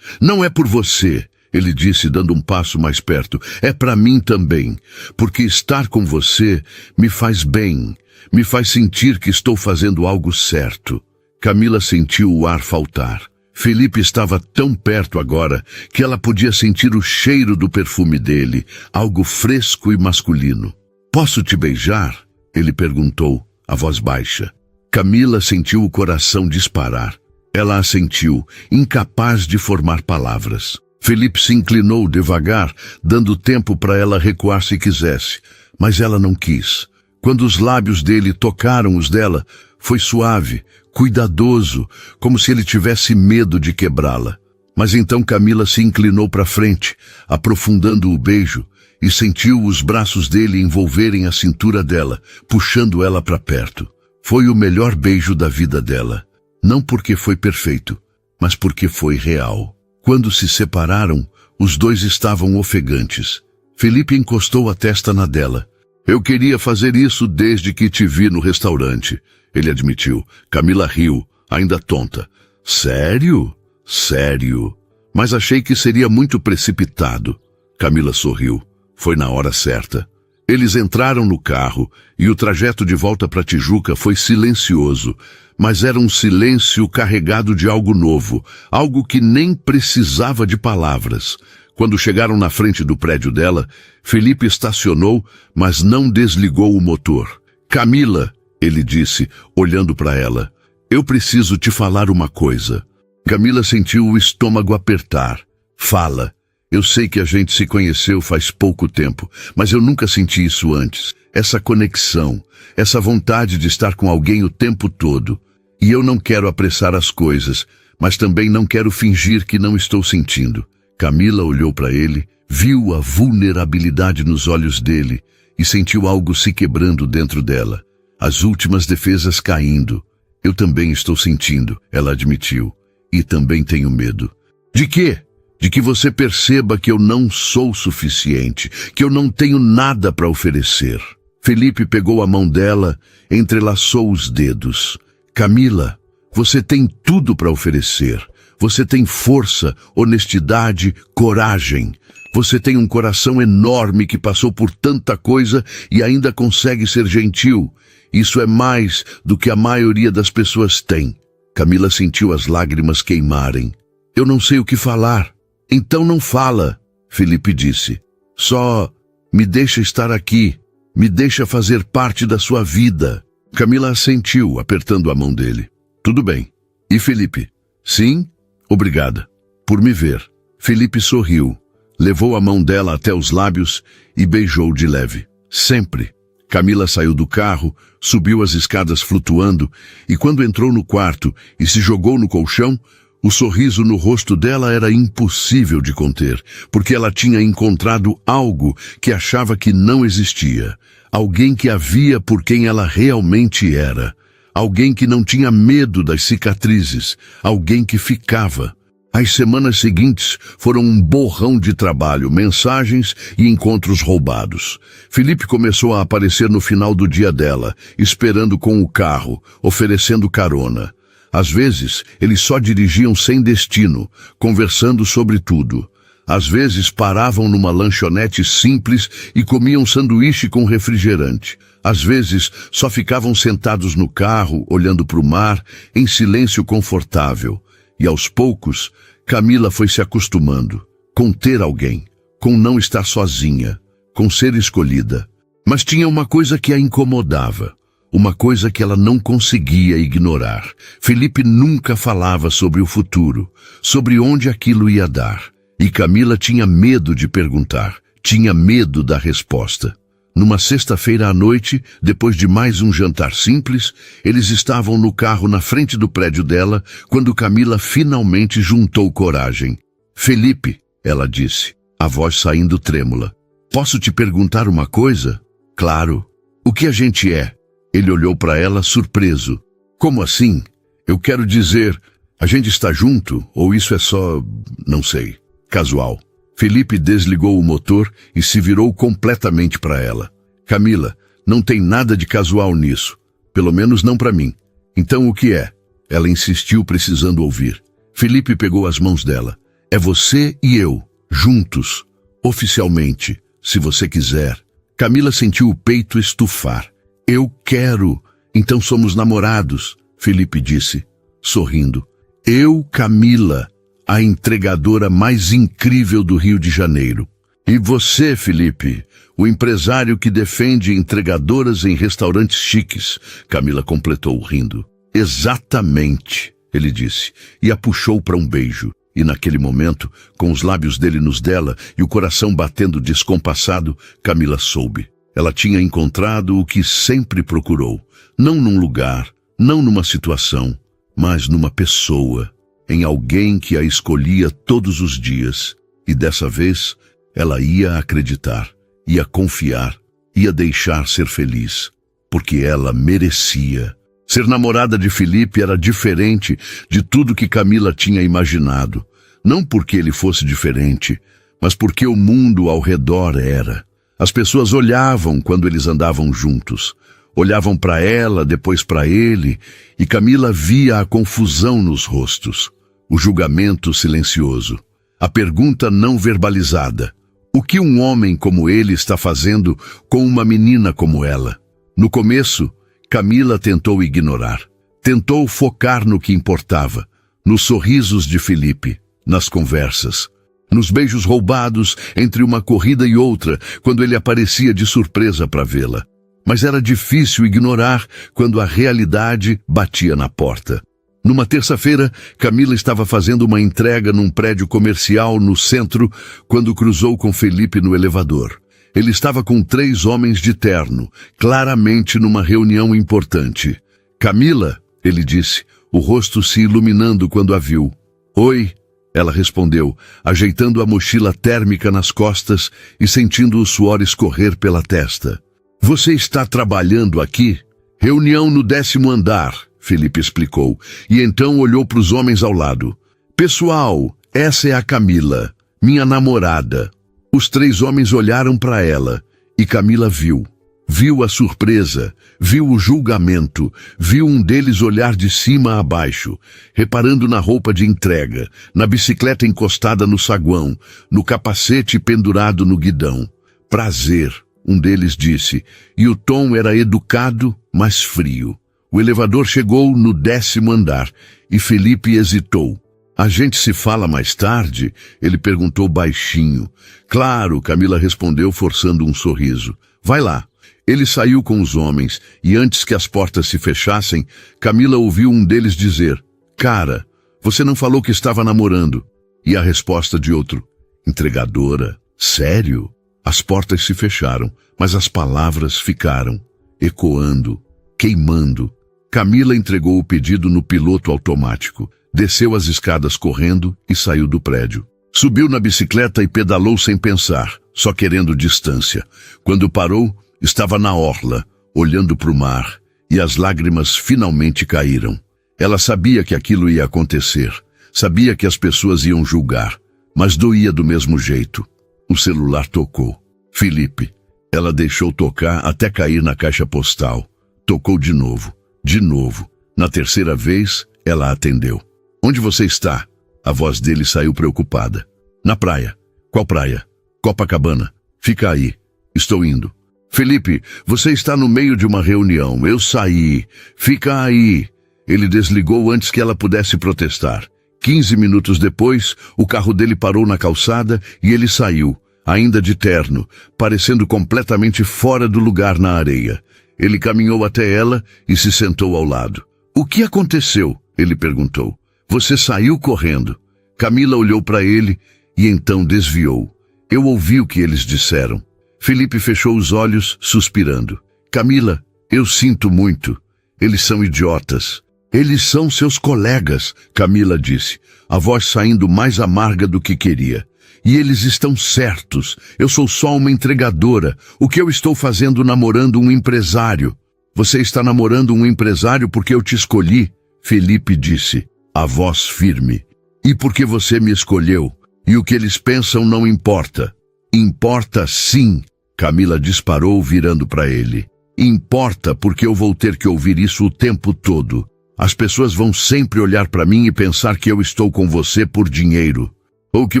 Speaker 1: Não é por você, ele disse dando um passo mais perto. É para mim também, porque estar com você me faz bem, me faz sentir que estou fazendo algo certo. Camila sentiu o ar faltar. Felipe estava tão perto agora que ela podia sentir o cheiro do perfume dele, algo fresco e masculino. Posso te beijar? Ele perguntou, a voz baixa. Camila sentiu o coração disparar. Ela assentiu, incapaz de formar palavras. Felipe se inclinou devagar, dando tempo para ela recuar se quisesse, mas ela não quis. Quando os lábios dele tocaram os dela, foi suave, cuidadoso, como se ele tivesse medo de quebrá-la. Mas então Camila se inclinou para frente, aprofundando o beijo, e sentiu os braços dele envolverem a cintura dela, puxando ela para perto. Foi o melhor beijo da vida dela. Não porque foi perfeito, mas porque foi real. Quando se separaram, os dois estavam ofegantes. Felipe encostou a testa na dela. Eu queria fazer isso desde que te vi no restaurante, ele admitiu. Camila riu, ainda tonta. Sério? Sério. Mas achei que seria muito precipitado. Camila sorriu. Foi na hora certa. Eles entraram no carro e o trajeto de volta para Tijuca foi silencioso, mas era um silêncio carregado de algo novo, algo que nem precisava de palavras. Quando chegaram na frente do prédio dela, Felipe estacionou, mas não desligou o motor. Camila, ele disse, olhando para ela, eu preciso te falar uma coisa. Camila sentiu o estômago apertar. Fala. Eu sei que a gente se conheceu faz pouco tempo, mas eu nunca senti isso antes. Essa conexão, essa vontade de estar com alguém o tempo todo. E eu não quero apressar as coisas, mas também não quero fingir que não estou sentindo. Camila olhou para ele, viu a vulnerabilidade nos olhos dele e sentiu algo se quebrando dentro dela. As últimas defesas caindo. Eu também estou sentindo, ela admitiu. E também tenho medo. De quê? De que você perceba que eu não sou suficiente, que eu não tenho nada para oferecer. Felipe pegou a mão dela, entrelaçou os dedos. Camila, você tem tudo para oferecer. Você tem força, honestidade, coragem. Você tem um coração enorme que passou por tanta coisa e ainda consegue ser gentil. Isso é mais do que a maioria das pessoas tem. Camila sentiu as lágrimas queimarem. Eu não sei o que falar. Então não fala, Felipe disse. Só me deixa estar aqui. Me deixa fazer parte da sua vida. Camila assentiu, apertando a mão dele. Tudo bem. E Felipe? Sim? Obrigada. Por me ver. Felipe sorriu, levou a mão dela até os lábios e beijou de leve. Sempre. Camila saiu do carro, subiu as escadas flutuando e quando entrou no quarto e se jogou no colchão, o sorriso no rosto dela era impossível de conter, porque ela tinha encontrado algo que achava que não existia. Alguém que a via por quem ela realmente era. Alguém que não tinha medo das cicatrizes. Alguém que ficava. As semanas seguintes foram um borrão de trabalho, mensagens e encontros roubados. Felipe começou a aparecer no final do dia dela, esperando com o carro, oferecendo carona. Às vezes, eles só dirigiam sem destino, conversando sobre tudo. Às vezes paravam numa lanchonete simples e comiam sanduíche com refrigerante. Às vezes só ficavam sentados no carro, olhando para o mar, em silêncio confortável. E aos poucos, Camila foi se acostumando com ter alguém, com não estar sozinha, com ser escolhida. Mas tinha uma coisa que a incomodava, uma coisa que ela não conseguia ignorar. Felipe nunca falava sobre o futuro, sobre onde aquilo ia dar. E Camila tinha medo de perguntar, tinha medo da resposta. Numa sexta-feira à noite, depois de mais um jantar simples, eles estavam no carro na frente do prédio dela, quando Camila finalmente juntou coragem. "Felipe", ela disse, a voz saindo trêmula. "Posso te perguntar uma coisa?" "Claro." "O que a gente é?" Ele olhou para ela surpreso. "Como assim? Eu quero dizer, a gente está junto, ou isso é só, não sei, casual?" Felipe desligou o motor e se virou completamente para ela. "Camila, não tem nada de casual nisso. Pelo menos não para mim. Então o que é?" Ela insistiu, precisando ouvir. Felipe pegou as mãos dela. "É você e eu, juntos, oficialmente, se você quiser." Camila sentiu o peito estufar. "Eu quero. Então somos namorados", Felipe disse, sorrindo. "Eu, Camila, a entregadora mais incrível do Rio de Janeiro. E você, Felipe, o empresário que defende entregadoras em restaurantes chiques", Camila completou rindo. "Exatamente", ele disse, e a puxou para um beijo. E naquele momento, com os lábios dele nos dela e o coração batendo descompassado, Camila soube. Ela tinha encontrado o que sempre procurou. Não num lugar, não numa situação, mas numa pessoa. Em alguém que a escolhia todos os dias. E dessa vez, ela ia acreditar, ia confiar, ia deixar ser feliz. Porque ela merecia. Ser namorada de Felipe era diferente de tudo que Camila tinha imaginado. Não porque ele fosse diferente, mas porque o mundo ao redor era. As pessoas olhavam quando eles andavam juntos. Olhavam para ela, depois para ele, e Camila via a confusão nos rostos. O julgamento silencioso. A pergunta não verbalizada. O que um homem como ele está fazendo com uma menina como ela? No começo, Camila tentou ignorar. Tentou focar no que importava. Nos sorrisos de Felipe. Nas conversas. Nos beijos roubados entre uma corrida e outra, quando ele aparecia de surpresa para vê-la. Mas era difícil ignorar quando a realidade batia na porta. Numa terça-feira, Camila estava fazendo uma entrega num prédio comercial no centro quando cruzou com Felipe no elevador. Ele estava com 3 homens de terno, claramente numa reunião importante. "Camila", ele disse, o rosto se iluminando quando a viu. "Oi", ela respondeu, ajeitando a mochila térmica nas costas e sentindo o suor escorrer pela testa. "Você está trabalhando aqui?" "Reunião no 10º andar", Felipe explicou, e então olhou para os homens ao lado. "Pessoal, essa é a Camila, minha namorada." Os 3 homens olharam para ela, e Camila viu. Viu a surpresa, viu o julgamento, viu um deles olhar de cima a baixo, reparando na roupa de entrega, na bicicleta encostada no saguão, no capacete pendurado no guidão. "Prazer", um deles disse, e o tom era educado, mas frio. O elevador chegou no 10º andar, e Felipe hesitou. "A gente se fala mais tarde?", ele perguntou baixinho. "Claro", Camila respondeu, forçando um sorriso. "Vai lá." Ele saiu com os homens, e antes que as portas se fechassem, Camila ouviu um deles dizer: "Cara, você não falou que estava namorando." E a resposta de outro: "Entregadora? Sério?" As portas se fecharam, mas as palavras ficaram, ecoando, queimando. Camila entregou o pedido no piloto automático, desceu as escadas correndo e saiu do prédio. Subiu na bicicleta e pedalou sem pensar, só querendo distância. Quando parou, estava na orla, olhando para o mar, e as lágrimas finalmente caíram. Ela sabia que aquilo ia acontecer, sabia que as pessoas iam julgar, mas doía do mesmo jeito. O celular tocou. Felipe. Ela deixou tocar até cair na caixa postal. Tocou de novo. De novo. Na terceira vez, ela atendeu. "Onde você está?" A voz dele saiu preocupada. "Na praia." Qual praia? Copacabana. Fica aí. Estou indo. Felipe, você está no meio de uma reunião. Eu saí. Fica aí. Ele desligou antes que ela pudesse protestar. 15 minutos depois, o carro dele parou na calçada e ele saiu, ainda de terno, parecendo completamente fora do lugar na areia. Ele caminhou até ela e se sentou ao lado. O que aconteceu? Ele perguntou. Você saiu correndo. Camila olhou para ele e então desviou. Eu ouvi o que eles disseram. Felipe fechou os olhos, suspirando. Camila, eu sinto muito. Eles são idiotas. Eles são seus colegas, Camila disse, a voz saindo mais amarga do que queria. E eles estão certos. Eu sou só uma entregadora. O que eu estou fazendo namorando um empresário? Você está namorando um empresário porque eu te escolhi, Felipe disse, a voz firme. E porque você me escolheu. E o que eles pensam não importa. Importa sim, Camila disparou virando para ele. Importa porque eu vou ter que ouvir isso o tempo todo. As pessoas vão sempre olhar para mim e pensar que eu estou com você por dinheiro. Ou que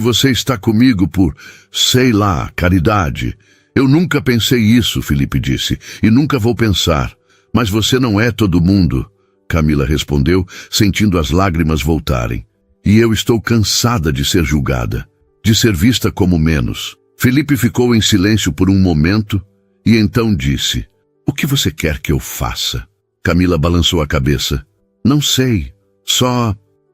Speaker 1: você está comigo por, sei lá, caridade. Eu nunca pensei isso, Felipe disse, e nunca vou pensar. Mas você não é todo mundo, Camila respondeu, sentindo as lágrimas voltarem. E eu estou cansada de ser julgada, de ser vista como menos. Felipe ficou em silêncio por um momento e então disse, o que você quer que eu faça? Camila balançou a cabeça. Não sei,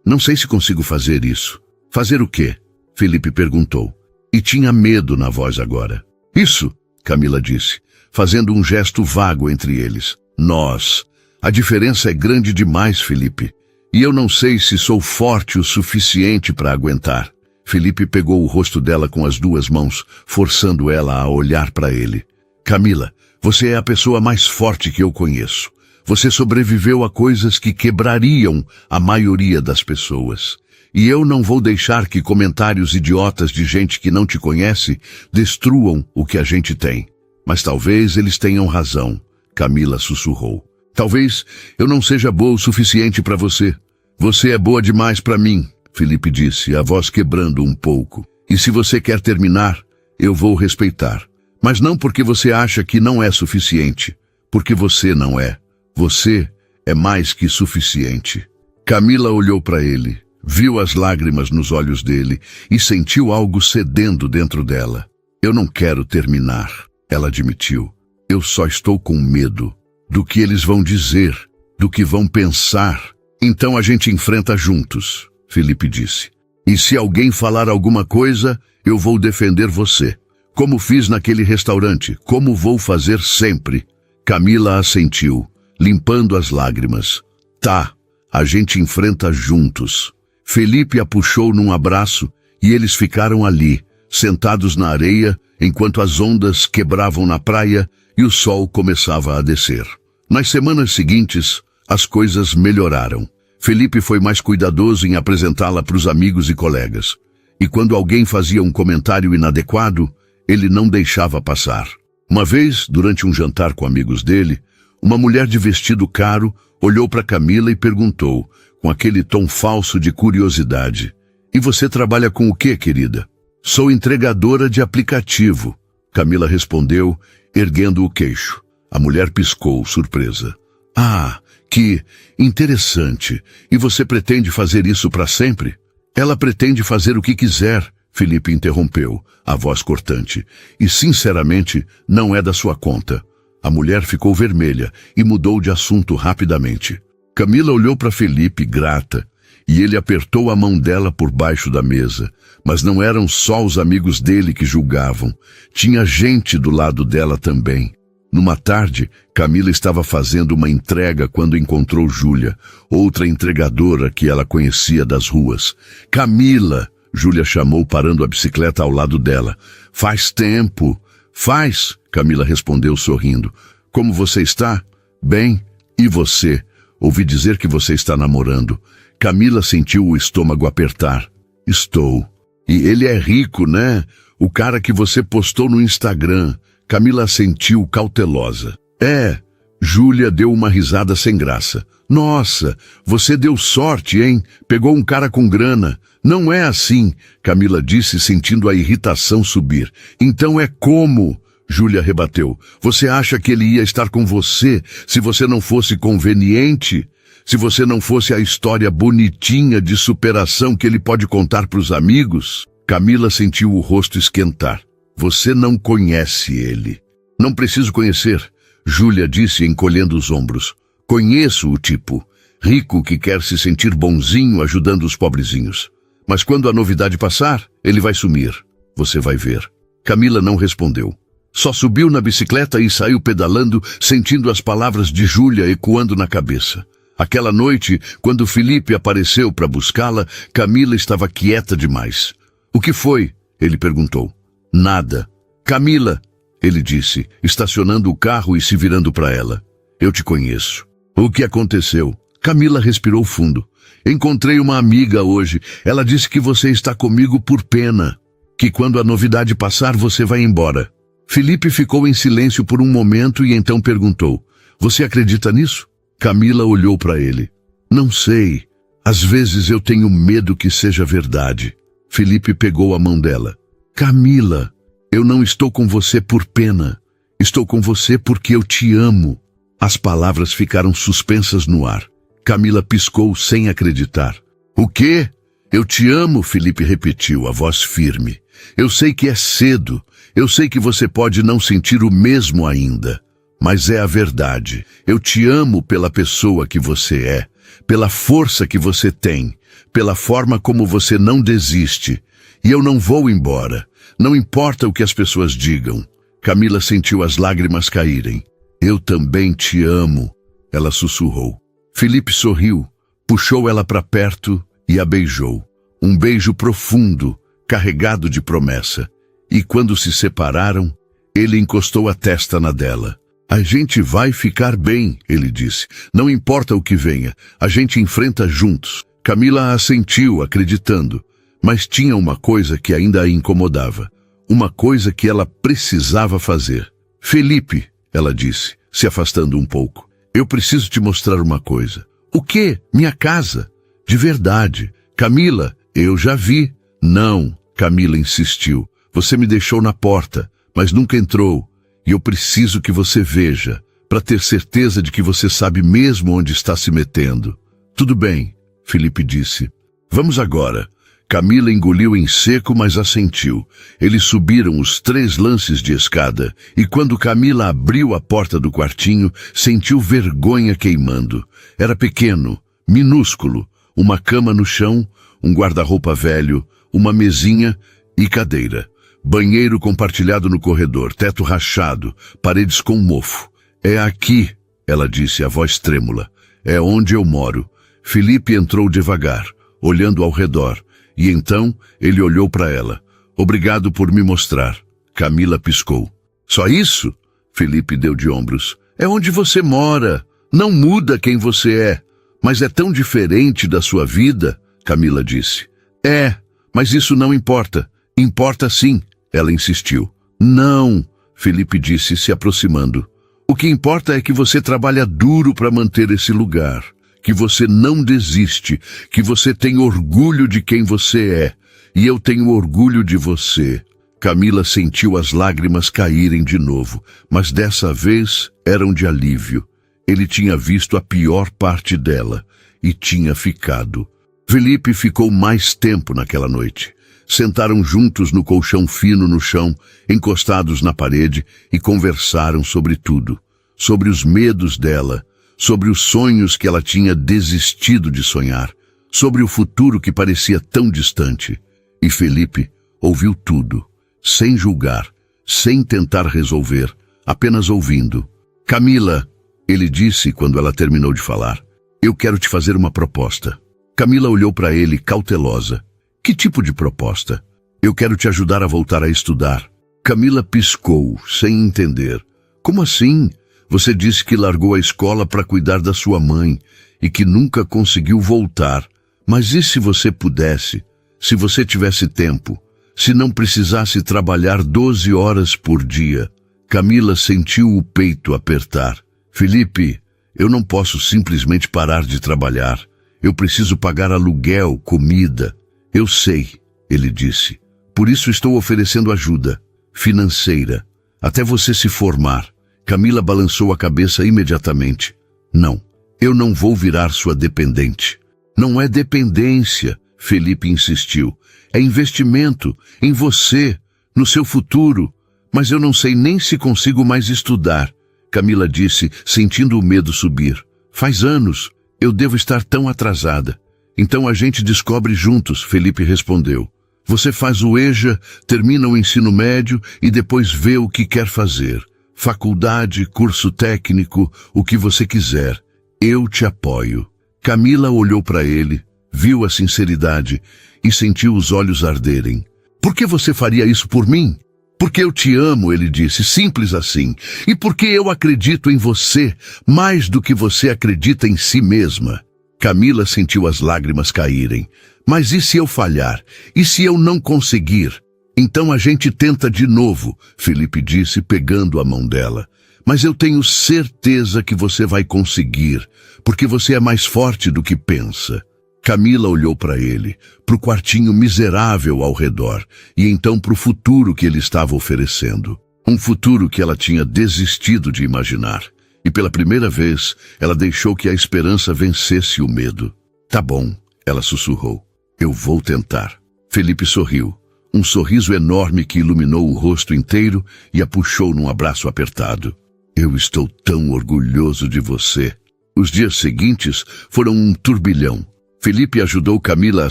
Speaker 1: não sei se consigo fazer isso. Fazer o quê? Felipe perguntou. E tinha medo na voz agora. Isso, Camila disse, fazendo um gesto vago entre eles. Nós. A diferença é grande demais, Felipe. E eu não sei se sou forte o suficiente para aguentar. Felipe pegou o rosto dela com as duas mãos, forçando ela a olhar para ele. Camila, você é a pessoa mais forte que eu conheço. Você sobreviveu a coisas que quebrariam a maioria das pessoas. E eu não vou deixar que comentários idiotas de gente que não te conhece destruam o que a gente tem. Mas talvez eles tenham razão, Camila sussurrou. Talvez eu não seja boa o suficiente para você. Você é boa demais para mim, Felipe disse, a voz quebrando um pouco. E se você quer terminar, eu vou respeitar. Mas não porque você acha que não é suficiente. Porque você não é. Você é mais que suficiente. Camila olhou para ele, viu as lágrimas nos olhos dele e sentiu algo cedendo dentro dela. Eu não quero terminar, ela admitiu. Eu só estou com medo do que eles vão dizer, do que vão pensar. Então a gente enfrenta juntos, Felipe disse. E se alguém falar alguma coisa, eu vou defender você. Como fiz naquele restaurante, como vou fazer sempre. Camila assentiu, limpando as lágrimas. Tá, a gente enfrenta juntos. Felipe a puxou num abraço e eles ficaram ali, sentados na areia, enquanto as ondas quebravam na praia e o sol começava a descer. Nas semanas seguintes, as coisas melhoraram. Felipe foi mais cuidadoso em apresentá-la para os amigos e colegas. E quando alguém fazia um comentário inadequado, ele não deixava passar. Uma vez, durante um jantar com amigos dele, uma mulher de vestido caro olhou para Camila e perguntou, com aquele tom falso de curiosidade, E você trabalha com o quê, querida? Sou entregadora de aplicativo, Camila respondeu, erguendo o queixo. A mulher piscou, surpresa. Ah, que interessante. E você pretende fazer isso para sempre? Ela pretende fazer o que quiser, Felipe interrompeu, a voz cortante. E, sinceramente, não é da sua conta. A mulher ficou vermelha e mudou de assunto rapidamente. Camila olhou para Felipe, grata, e ele apertou a mão dela por baixo da mesa. Mas não eram só os amigos dele que julgavam. Tinha gente do lado dela também. Numa tarde, Camila estava fazendo uma entrega quando encontrou Júlia, outra entregadora que ela conhecia das ruas. Camila, Júlia chamou parando a bicicleta ao lado dela. Faz tempo. Faz, Camila respondeu sorrindo. Como você está? Bem. E você? Ouvi dizer que você está namorando. Camila sentiu o estômago apertar. Estou. E ele é rico, né? O cara que você postou no Instagram. Camila assentiu cautelosa. É. Júlia deu uma risada sem graça. Nossa, você deu sorte, hein? Pegou um cara com grana. Não é assim, Camila disse, sentindo a irritação subir. Então é como? Júlia rebateu. Você acha que ele ia estar com você se você não fosse conveniente? Se você não fosse a história bonitinha de superação que ele pode contar para os amigos? Camila sentiu o rosto esquentar. Você não conhece ele. Não preciso conhecer, Júlia disse, encolhendo os ombros. Conheço o tipo. Rico que quer se sentir bonzinho ajudando os pobrezinhos. Mas quando a novidade passar, ele vai sumir. Você vai ver. Camila não respondeu. Só subiu na bicicleta e saiu pedalando, sentindo as palavras de Júlia ecoando na cabeça. Aquela noite, quando Felipe apareceu para buscá-la, Camila estava quieta demais. O que foi? Ele perguntou. Nada. Camila, ele disse, estacionando o carro e se virando para ela. Eu te conheço. O que aconteceu? Camila respirou fundo. Encontrei uma amiga hoje. Ela disse que você está comigo por pena. Que quando a novidade passar, você vai embora. Felipe ficou em silêncio por um momento e então perguntou. Você acredita nisso? Camila olhou para ele. Não sei. Às vezes eu tenho medo que seja verdade. Felipe pegou a mão dela. Camila, eu não estou com você por pena. Estou com você porque eu te amo. As palavras ficaram suspensas no ar. Camila piscou sem acreditar. O quê? Eu te amo, Felipe repetiu, a voz firme. Eu sei que é cedo. Eu sei que você pode não sentir o mesmo ainda. Mas é a verdade. Eu te amo pela pessoa que você é, pela força que você tem, pela forma como você não desiste. E eu não vou embora. Não importa o que as pessoas digam. Camila sentiu as lágrimas caírem. Eu também te amo, ela sussurrou. Felipe sorriu, puxou ela para perto e a beijou. Um beijo profundo, carregado de promessa. E quando se separaram, ele encostou a testa na dela. A gente vai ficar bem, ele disse. Não importa o que venha, a gente enfrenta juntos. Camila assentiu, acreditando. Mas tinha uma coisa que ainda a incomodava. Uma coisa que ela precisava fazer. Felipe, ela disse, se afastando um pouco. Eu preciso te mostrar uma coisa. O quê? Minha casa? De verdade. Camila, eu já vi. Não, Camila insistiu. Você me deixou na porta, mas nunca entrou. E eu preciso que você veja, para ter certeza de que você sabe mesmo onde está se metendo. Tudo bem, Felipe disse. Vamos agora. Camila engoliu em seco, mas assentiu. Eles subiram os 3 lances de escada, e quando Camila abriu a porta do quartinho, sentiu vergonha queimando. Era pequeno, minúsculo, uma cama no chão, um guarda-roupa velho, uma mesinha e cadeira. Banheiro compartilhado no corredor, teto rachado, paredes com mofo. É aqui, ela disse, a voz trêmula. É onde eu moro. Felipe entrou devagar, olhando ao redor. E então ele olhou para ela. Obrigado por me mostrar. Camila piscou. Só isso? Felipe deu de ombros. É onde você mora. Não muda quem você é. Mas é tão diferente da sua vida, Camila disse. É, mas isso não importa. Importa sim, ela insistiu. Não, Felipe disse, se aproximando. O que importa é que você trabalha duro para manter esse lugar. Que você não desiste, que você tem orgulho de quem você é, e eu tenho orgulho de você. Camila sentiu as lágrimas caírem de novo, mas dessa vez eram de alívio. Ele tinha visto a pior parte dela e tinha ficado. Felipe ficou mais tempo naquela noite. Sentaram juntos no colchão fino no chão, encostados na parede, e conversaram sobre tudo. Sobre os medos dela, sobre os sonhos que ela tinha desistido de sonhar, sobre o futuro que parecia tão distante. E Felipe ouviu tudo, sem julgar, sem tentar resolver, apenas ouvindo. Camila, ele disse quando ela terminou de falar, eu quero te fazer uma proposta. Camila olhou para ele cautelosa. Que tipo de proposta? Eu quero te ajudar a voltar a estudar. Camila piscou, sem entender. Como assim? Você disse que largou a escola para cuidar da sua mãe e que nunca conseguiu voltar. Mas e se você pudesse? Se você tivesse tempo? Se não precisasse trabalhar 12 horas por dia? Camila sentiu o peito apertar. Felipe, eu não posso simplesmente parar de trabalhar. Eu preciso pagar aluguel, comida. Eu sei, ele disse. Por isso estou oferecendo ajuda financeira, até você se formar. Camila balançou a cabeça imediatamente. Não, eu não vou virar sua dependente. Não é dependência, Felipe insistiu. É investimento em você, no seu futuro. Mas eu não sei nem se consigo mais estudar, Camila disse, sentindo o medo subir. Faz anos, eu devo estar tão atrasada. Então a gente descobre juntos, Felipe respondeu. Você faz o EJA, termina o ensino médio e depois vê o que quer fazer. Faculdade, curso técnico, o que você quiser. Eu te apoio. Camila olhou para ele, viu a sinceridade e sentiu os olhos arderem. Por que você faria isso por mim? Porque eu te amo, ele disse, simples assim. E porque eu acredito em você mais do que você acredita em si mesma. Camila sentiu as lágrimas caírem. Mas e se eu falhar? E se eu não conseguir? Então a gente tenta de novo, Felipe disse, pegando a mão dela. Mas eu tenho certeza que você vai conseguir, porque você é mais forte do que pensa. Camila olhou para ele, para o quartinho miserável ao redor, e então para o futuro que ele estava oferecendo. Um futuro que ela tinha desistido de imaginar. E pela primeira vez, ela deixou que a esperança vencesse o medo. Tá bom, ela sussurrou. Eu vou tentar. Felipe sorriu. Um sorriso enorme que iluminou o rosto inteiro e a puxou num abraço apertado. Eu estou tão orgulhoso de você. Os dias seguintes foram um turbilhão. Felipe ajudou Camila a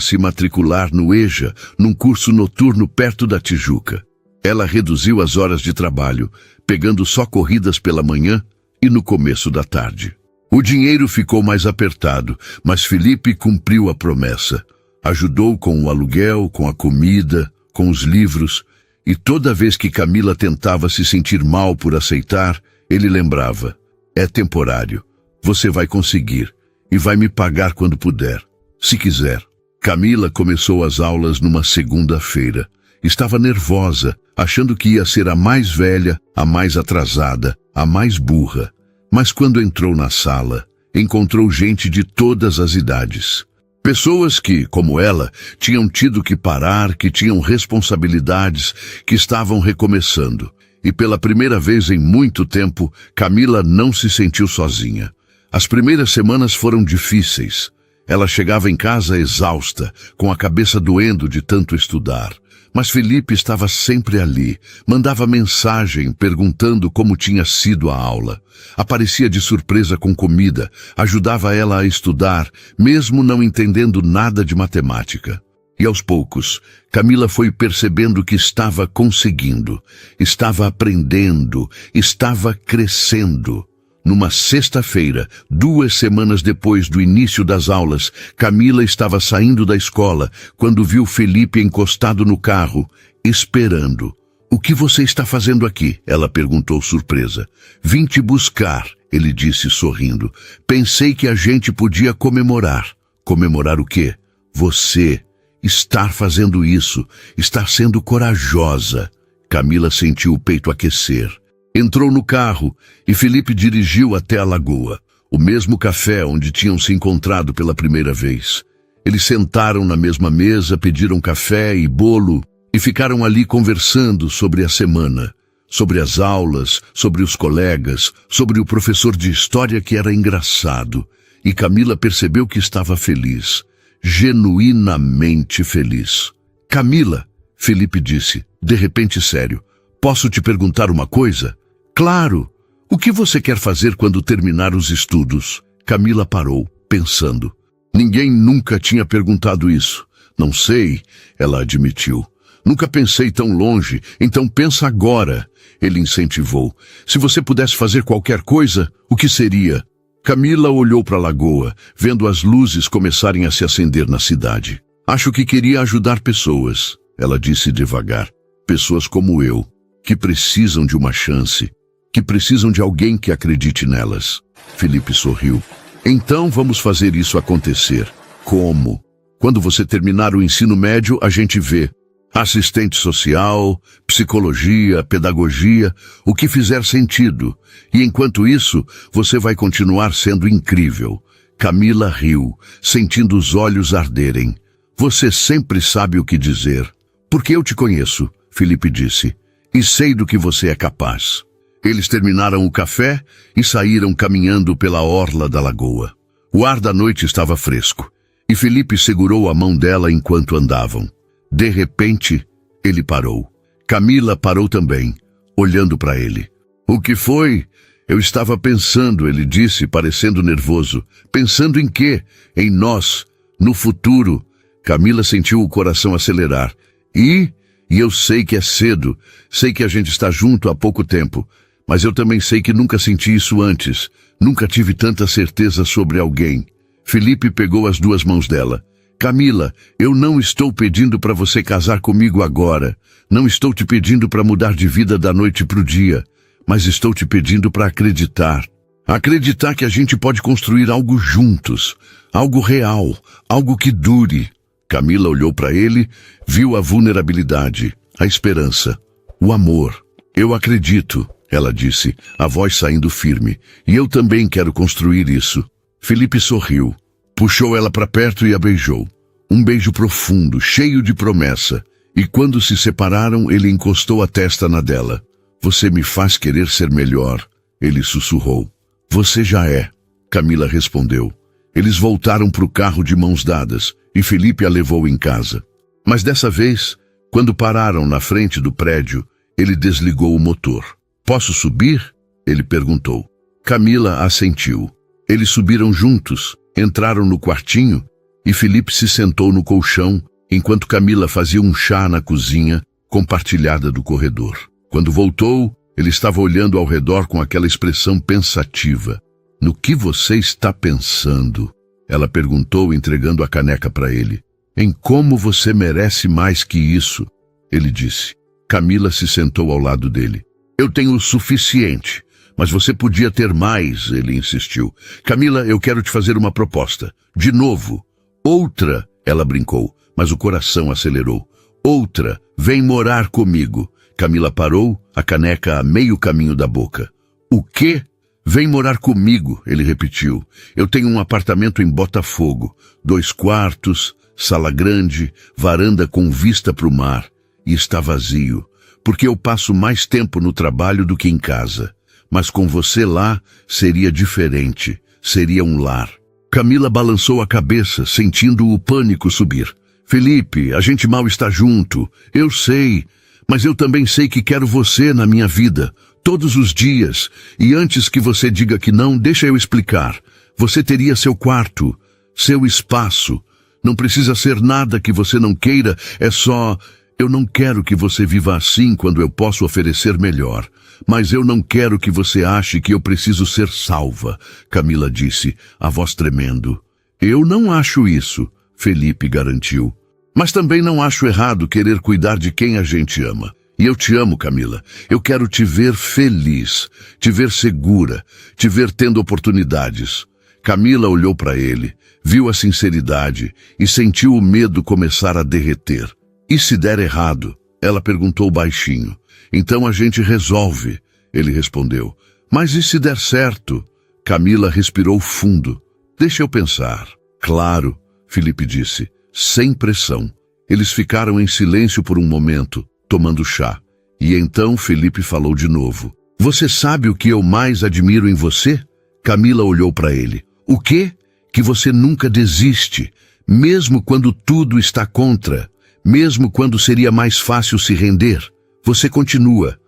Speaker 1: se matricular no EJA, num curso noturno perto da Tijuca. Ela reduziu as horas de trabalho, pegando só corridas pela manhã e no começo da tarde. O dinheiro ficou mais apertado, mas Felipe cumpriu a promessa. Ajudou com o aluguel, com a comida, com os livros, e toda vez que Camila tentava se sentir mal por aceitar, ele lembrava: é temporário, você vai conseguir, e vai me pagar quando puder, se quiser. Camila começou as aulas numa segunda-feira. Estava nervosa, achando que ia ser a mais velha, a mais atrasada, a mais burra. Mas quando entrou na sala, encontrou gente de todas as idades. Pessoas que, como ela, tinham tido que parar, que tinham responsabilidades, que estavam recomeçando. E pela primeira vez em muito tempo, Camila não se sentiu sozinha. As primeiras semanas foram difíceis. Ela chegava em casa exausta, com a cabeça doendo de tanto estudar. Mas Felipe estava sempre ali, mandava mensagem perguntando como tinha sido a aula. Aparecia de surpresa com comida, ajudava ela a estudar, mesmo não entendendo nada de matemática. E aos poucos, Camila foi percebendo que estava conseguindo, estava aprendendo, estava crescendo. Numa sexta-feira, 2 semanas depois do início das aulas, Camila estava saindo da escola quando viu Felipe encostado no carro, esperando. O que você está fazendo aqui? Ela perguntou surpresa. Vim te buscar, ele disse sorrindo. Pensei que a gente podia comemorar. Comemorar o quê? Você estar fazendo isso, estar sendo corajosa. Camila sentiu o peito aquecer. Entrou no carro e Felipe dirigiu até a lagoa, o mesmo café onde tinham se encontrado pela primeira vez. Eles sentaram na mesma mesa, pediram café e bolo e ficaram ali conversando sobre a semana, sobre as aulas, sobre os colegas, sobre o professor de história que era engraçado. E Camila percebeu que estava feliz, genuinamente feliz. Camila, Felipe disse, de repente sério, posso te perguntar uma coisa? Claro! O que você quer fazer quando terminar os estudos? Camila parou, pensando. Ninguém nunca tinha perguntado isso. Não sei, ela admitiu. Nunca pensei tão longe, então pensa agora. Ele incentivou. Se você pudesse fazer qualquer coisa, o que seria? Camila olhou para a lagoa, vendo as luzes começarem a se acender na cidade. Acho que queria ajudar pessoas, ela disse devagar. Pessoas como eu, que precisam de uma chance, que precisam de alguém que acredite nelas. Felipe sorriu. Então vamos fazer isso acontecer. Como? Quando você terminar o ensino médio, a gente vê. Assistente social, psicologia, pedagogia, o que fizer sentido. E enquanto isso, você vai continuar sendo incrível. Camila riu, sentindo os olhos arderem. Você sempre sabe o que dizer. Porque eu te conheço, Felipe disse, e sei do que você é capaz. Eles terminaram o café e saíram caminhando pela orla da lagoa. O ar da noite estava fresco, e Felipe segurou a mão dela enquanto andavam. De repente, ele parou. Camila parou também, olhando para ele. O que foi? Eu estava pensando, ele disse, parecendo nervoso. Pensando em quê? Em nós, no futuro. Camila sentiu o coração acelerar. E eu sei que é cedo, sei que a gente está junto há pouco tempo, mas eu também sei que nunca senti isso antes. Nunca tive tanta certeza sobre alguém. Felipe pegou as duas mãos dela. Camila, eu não estou pedindo para você casar comigo agora. Não estou te pedindo para mudar de vida da noite para o dia. Mas estou te pedindo para acreditar. Acreditar que a gente pode construir algo juntos. Algo real. Algo que dure. Camila olhou para ele, viu a vulnerabilidade, a esperança, o amor. Eu acredito, ela disse, a voz saindo firme. E eu também quero construir isso. Felipe sorriu, puxou ela para perto e a beijou. Um beijo profundo, cheio de promessa. E quando se separaram, ele encostou a testa na dela. Você me faz querer ser melhor, ele sussurrou. Você já é, Camila respondeu. Eles voltaram para o carro de mãos dadas e Felipe a levou em casa. Mas dessa vez, quando pararam na frente do prédio, ele desligou o motor. Posso subir? Ele perguntou. Camila assentiu. Eles subiram juntos, entraram no quartinho e Felipe se sentou no colchão enquanto Camila fazia um chá na cozinha compartilhada do corredor. Quando voltou, ele estava olhando ao redor com aquela expressão pensativa. No que você está pensando? Ela perguntou, entregando a caneca para ele. Em como você merece mais que isso, ele disse. Camila se sentou ao lado dele. Eu tenho o suficiente, mas você podia ter mais, ele insistiu. Camila, eu quero te fazer uma proposta. De novo. Outra, ela brincou, mas o coração acelerou. Outra, vem morar comigo. Camila parou, a caneca a meio caminho da boca. O quê? Vem morar comigo, ele repetiu. Eu tenho um apartamento em Botafogo, 2 quartos, sala grande, varanda com vista para o mar. E está vazio, porque eu passo mais tempo no trabalho do que em casa. Mas com você lá, seria diferente, seria um lar. Camila balançou a cabeça, sentindo o pânico subir. Felipe, a gente mal está junto, eu sei, mas eu também sei que quero você na minha vida. Todos os dias, e antes que você diga que não, deixa eu explicar. Você teria seu quarto, seu espaço. Não precisa ser nada que você não queira, é só... Eu não quero que você viva assim quando eu posso oferecer melhor. Mas eu não quero que você ache que eu preciso ser salva, Camila disse, a voz tremendo. Eu não acho isso, Felipe garantiu. Mas também não acho errado querer cuidar de quem a gente ama. E eu te amo, Camila. Eu quero te ver feliz, te ver segura, te ver tendo oportunidades. Camila olhou para ele, viu a sinceridade e sentiu o medo começar a derreter. E se der errado? Ela perguntou baixinho. Então a gente resolve, ele respondeu. Mas e se der certo? Camila respirou fundo. Deixa eu pensar. Claro, Felipe disse, sem pressão. Eles ficaram em silêncio por um momento, tomando chá. E então Felipe falou de novo. Você sabe o que eu mais admiro em você? Camila olhou para ele. O quê? Que você nunca desiste, mesmo quando tudo está contra, mesmo quando seria mais fácil se render. Você continua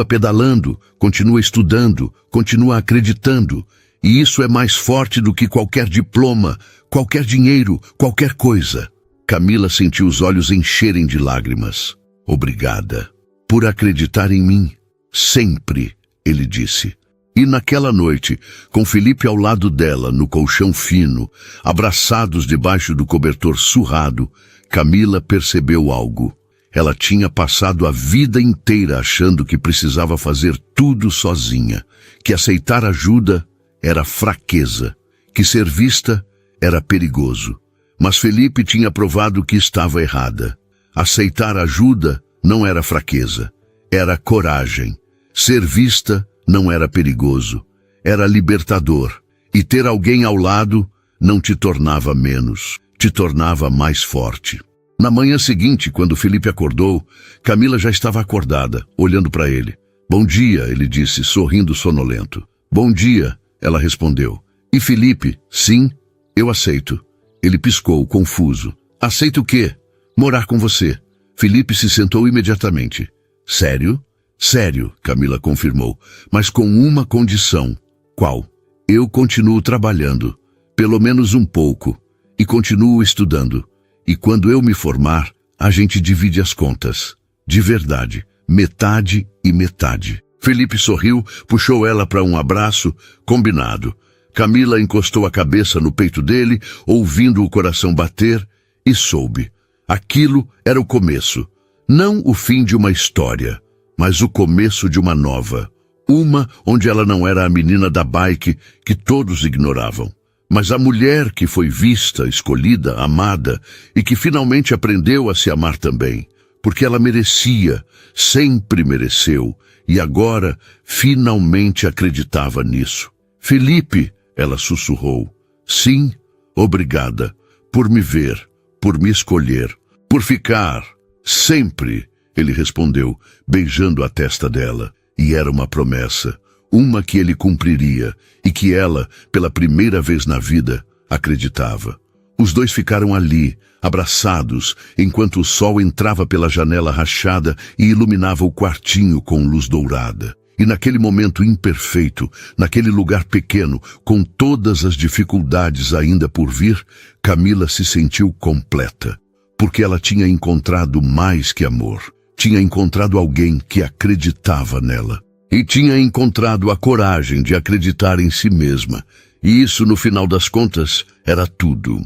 Speaker 1: pedalando, continua estudando, continua acreditando. E isso é mais forte do que qualquer diploma, qualquer dinheiro, qualquer coisa. Camila sentiu os olhos encherem de lágrimas. Obrigada por acreditar em mim. Sempre, ele disse. E naquela noite, com Felipe ao lado dela, no colchão fino, abraçados debaixo do cobertor surrado, Camila percebeu algo. Ela tinha passado a vida inteira achando que precisava fazer tudo sozinha, que aceitar ajuda era fraqueza, que ser vista era perigoso. Mas Felipe tinha provado que estava errada. Aceitar ajuda não era fraqueza, era coragem. Ser vista não era perigoso, era libertador. E ter alguém ao lado não te tornava menos, te tornava mais forte. Na manhã seguinte, quando Felipe acordou, Camila já estava acordada, olhando para ele. Bom dia, ele disse, sorrindo sonolento. Bom dia, ela respondeu. E Felipe, sim, eu aceito. Ele piscou, confuso. Aceito o quê? Morar com você. Felipe se sentou imediatamente. Sério? Sério, Camila confirmou, mas com uma condição. Qual? Eu continuo trabalhando, pelo menos um pouco, e continuo estudando. E quando eu me formar, a gente divide as contas. De verdade, metade e metade. Felipe sorriu, puxou ela para um abraço, combinado. Camila encostou a cabeça no peito dele, ouvindo o coração bater, e soube. Aquilo era o começo. Não o fim de uma história, mas o começo de uma nova. Uma onde ela não era a menina da bike que todos ignoravam, mas a mulher que foi vista, escolhida, amada e que finalmente aprendeu a se amar também, porque ela merecia, sempre mereceu, e agora finalmente acreditava nisso. Felipe, ela sussurrou, sim, obrigada, por me ver, por me escolher, por ficar, sempre, ele respondeu, beijando a testa dela. E era uma promessa, uma que ele cumpriria e que ela, pela primeira vez na vida, acreditava. Os dois ficaram ali, abraçados, enquanto o sol entrava pela janela rachada e iluminava o quartinho com luz dourada. E naquele momento imperfeito, naquele lugar pequeno, com todas as dificuldades ainda por vir, Camila se sentiu completa, porque ela tinha encontrado mais que amor. Tinha encontrado alguém que acreditava nela. E tinha encontrado a coragem de acreditar em si mesma. E isso, no final das contas, era tudo.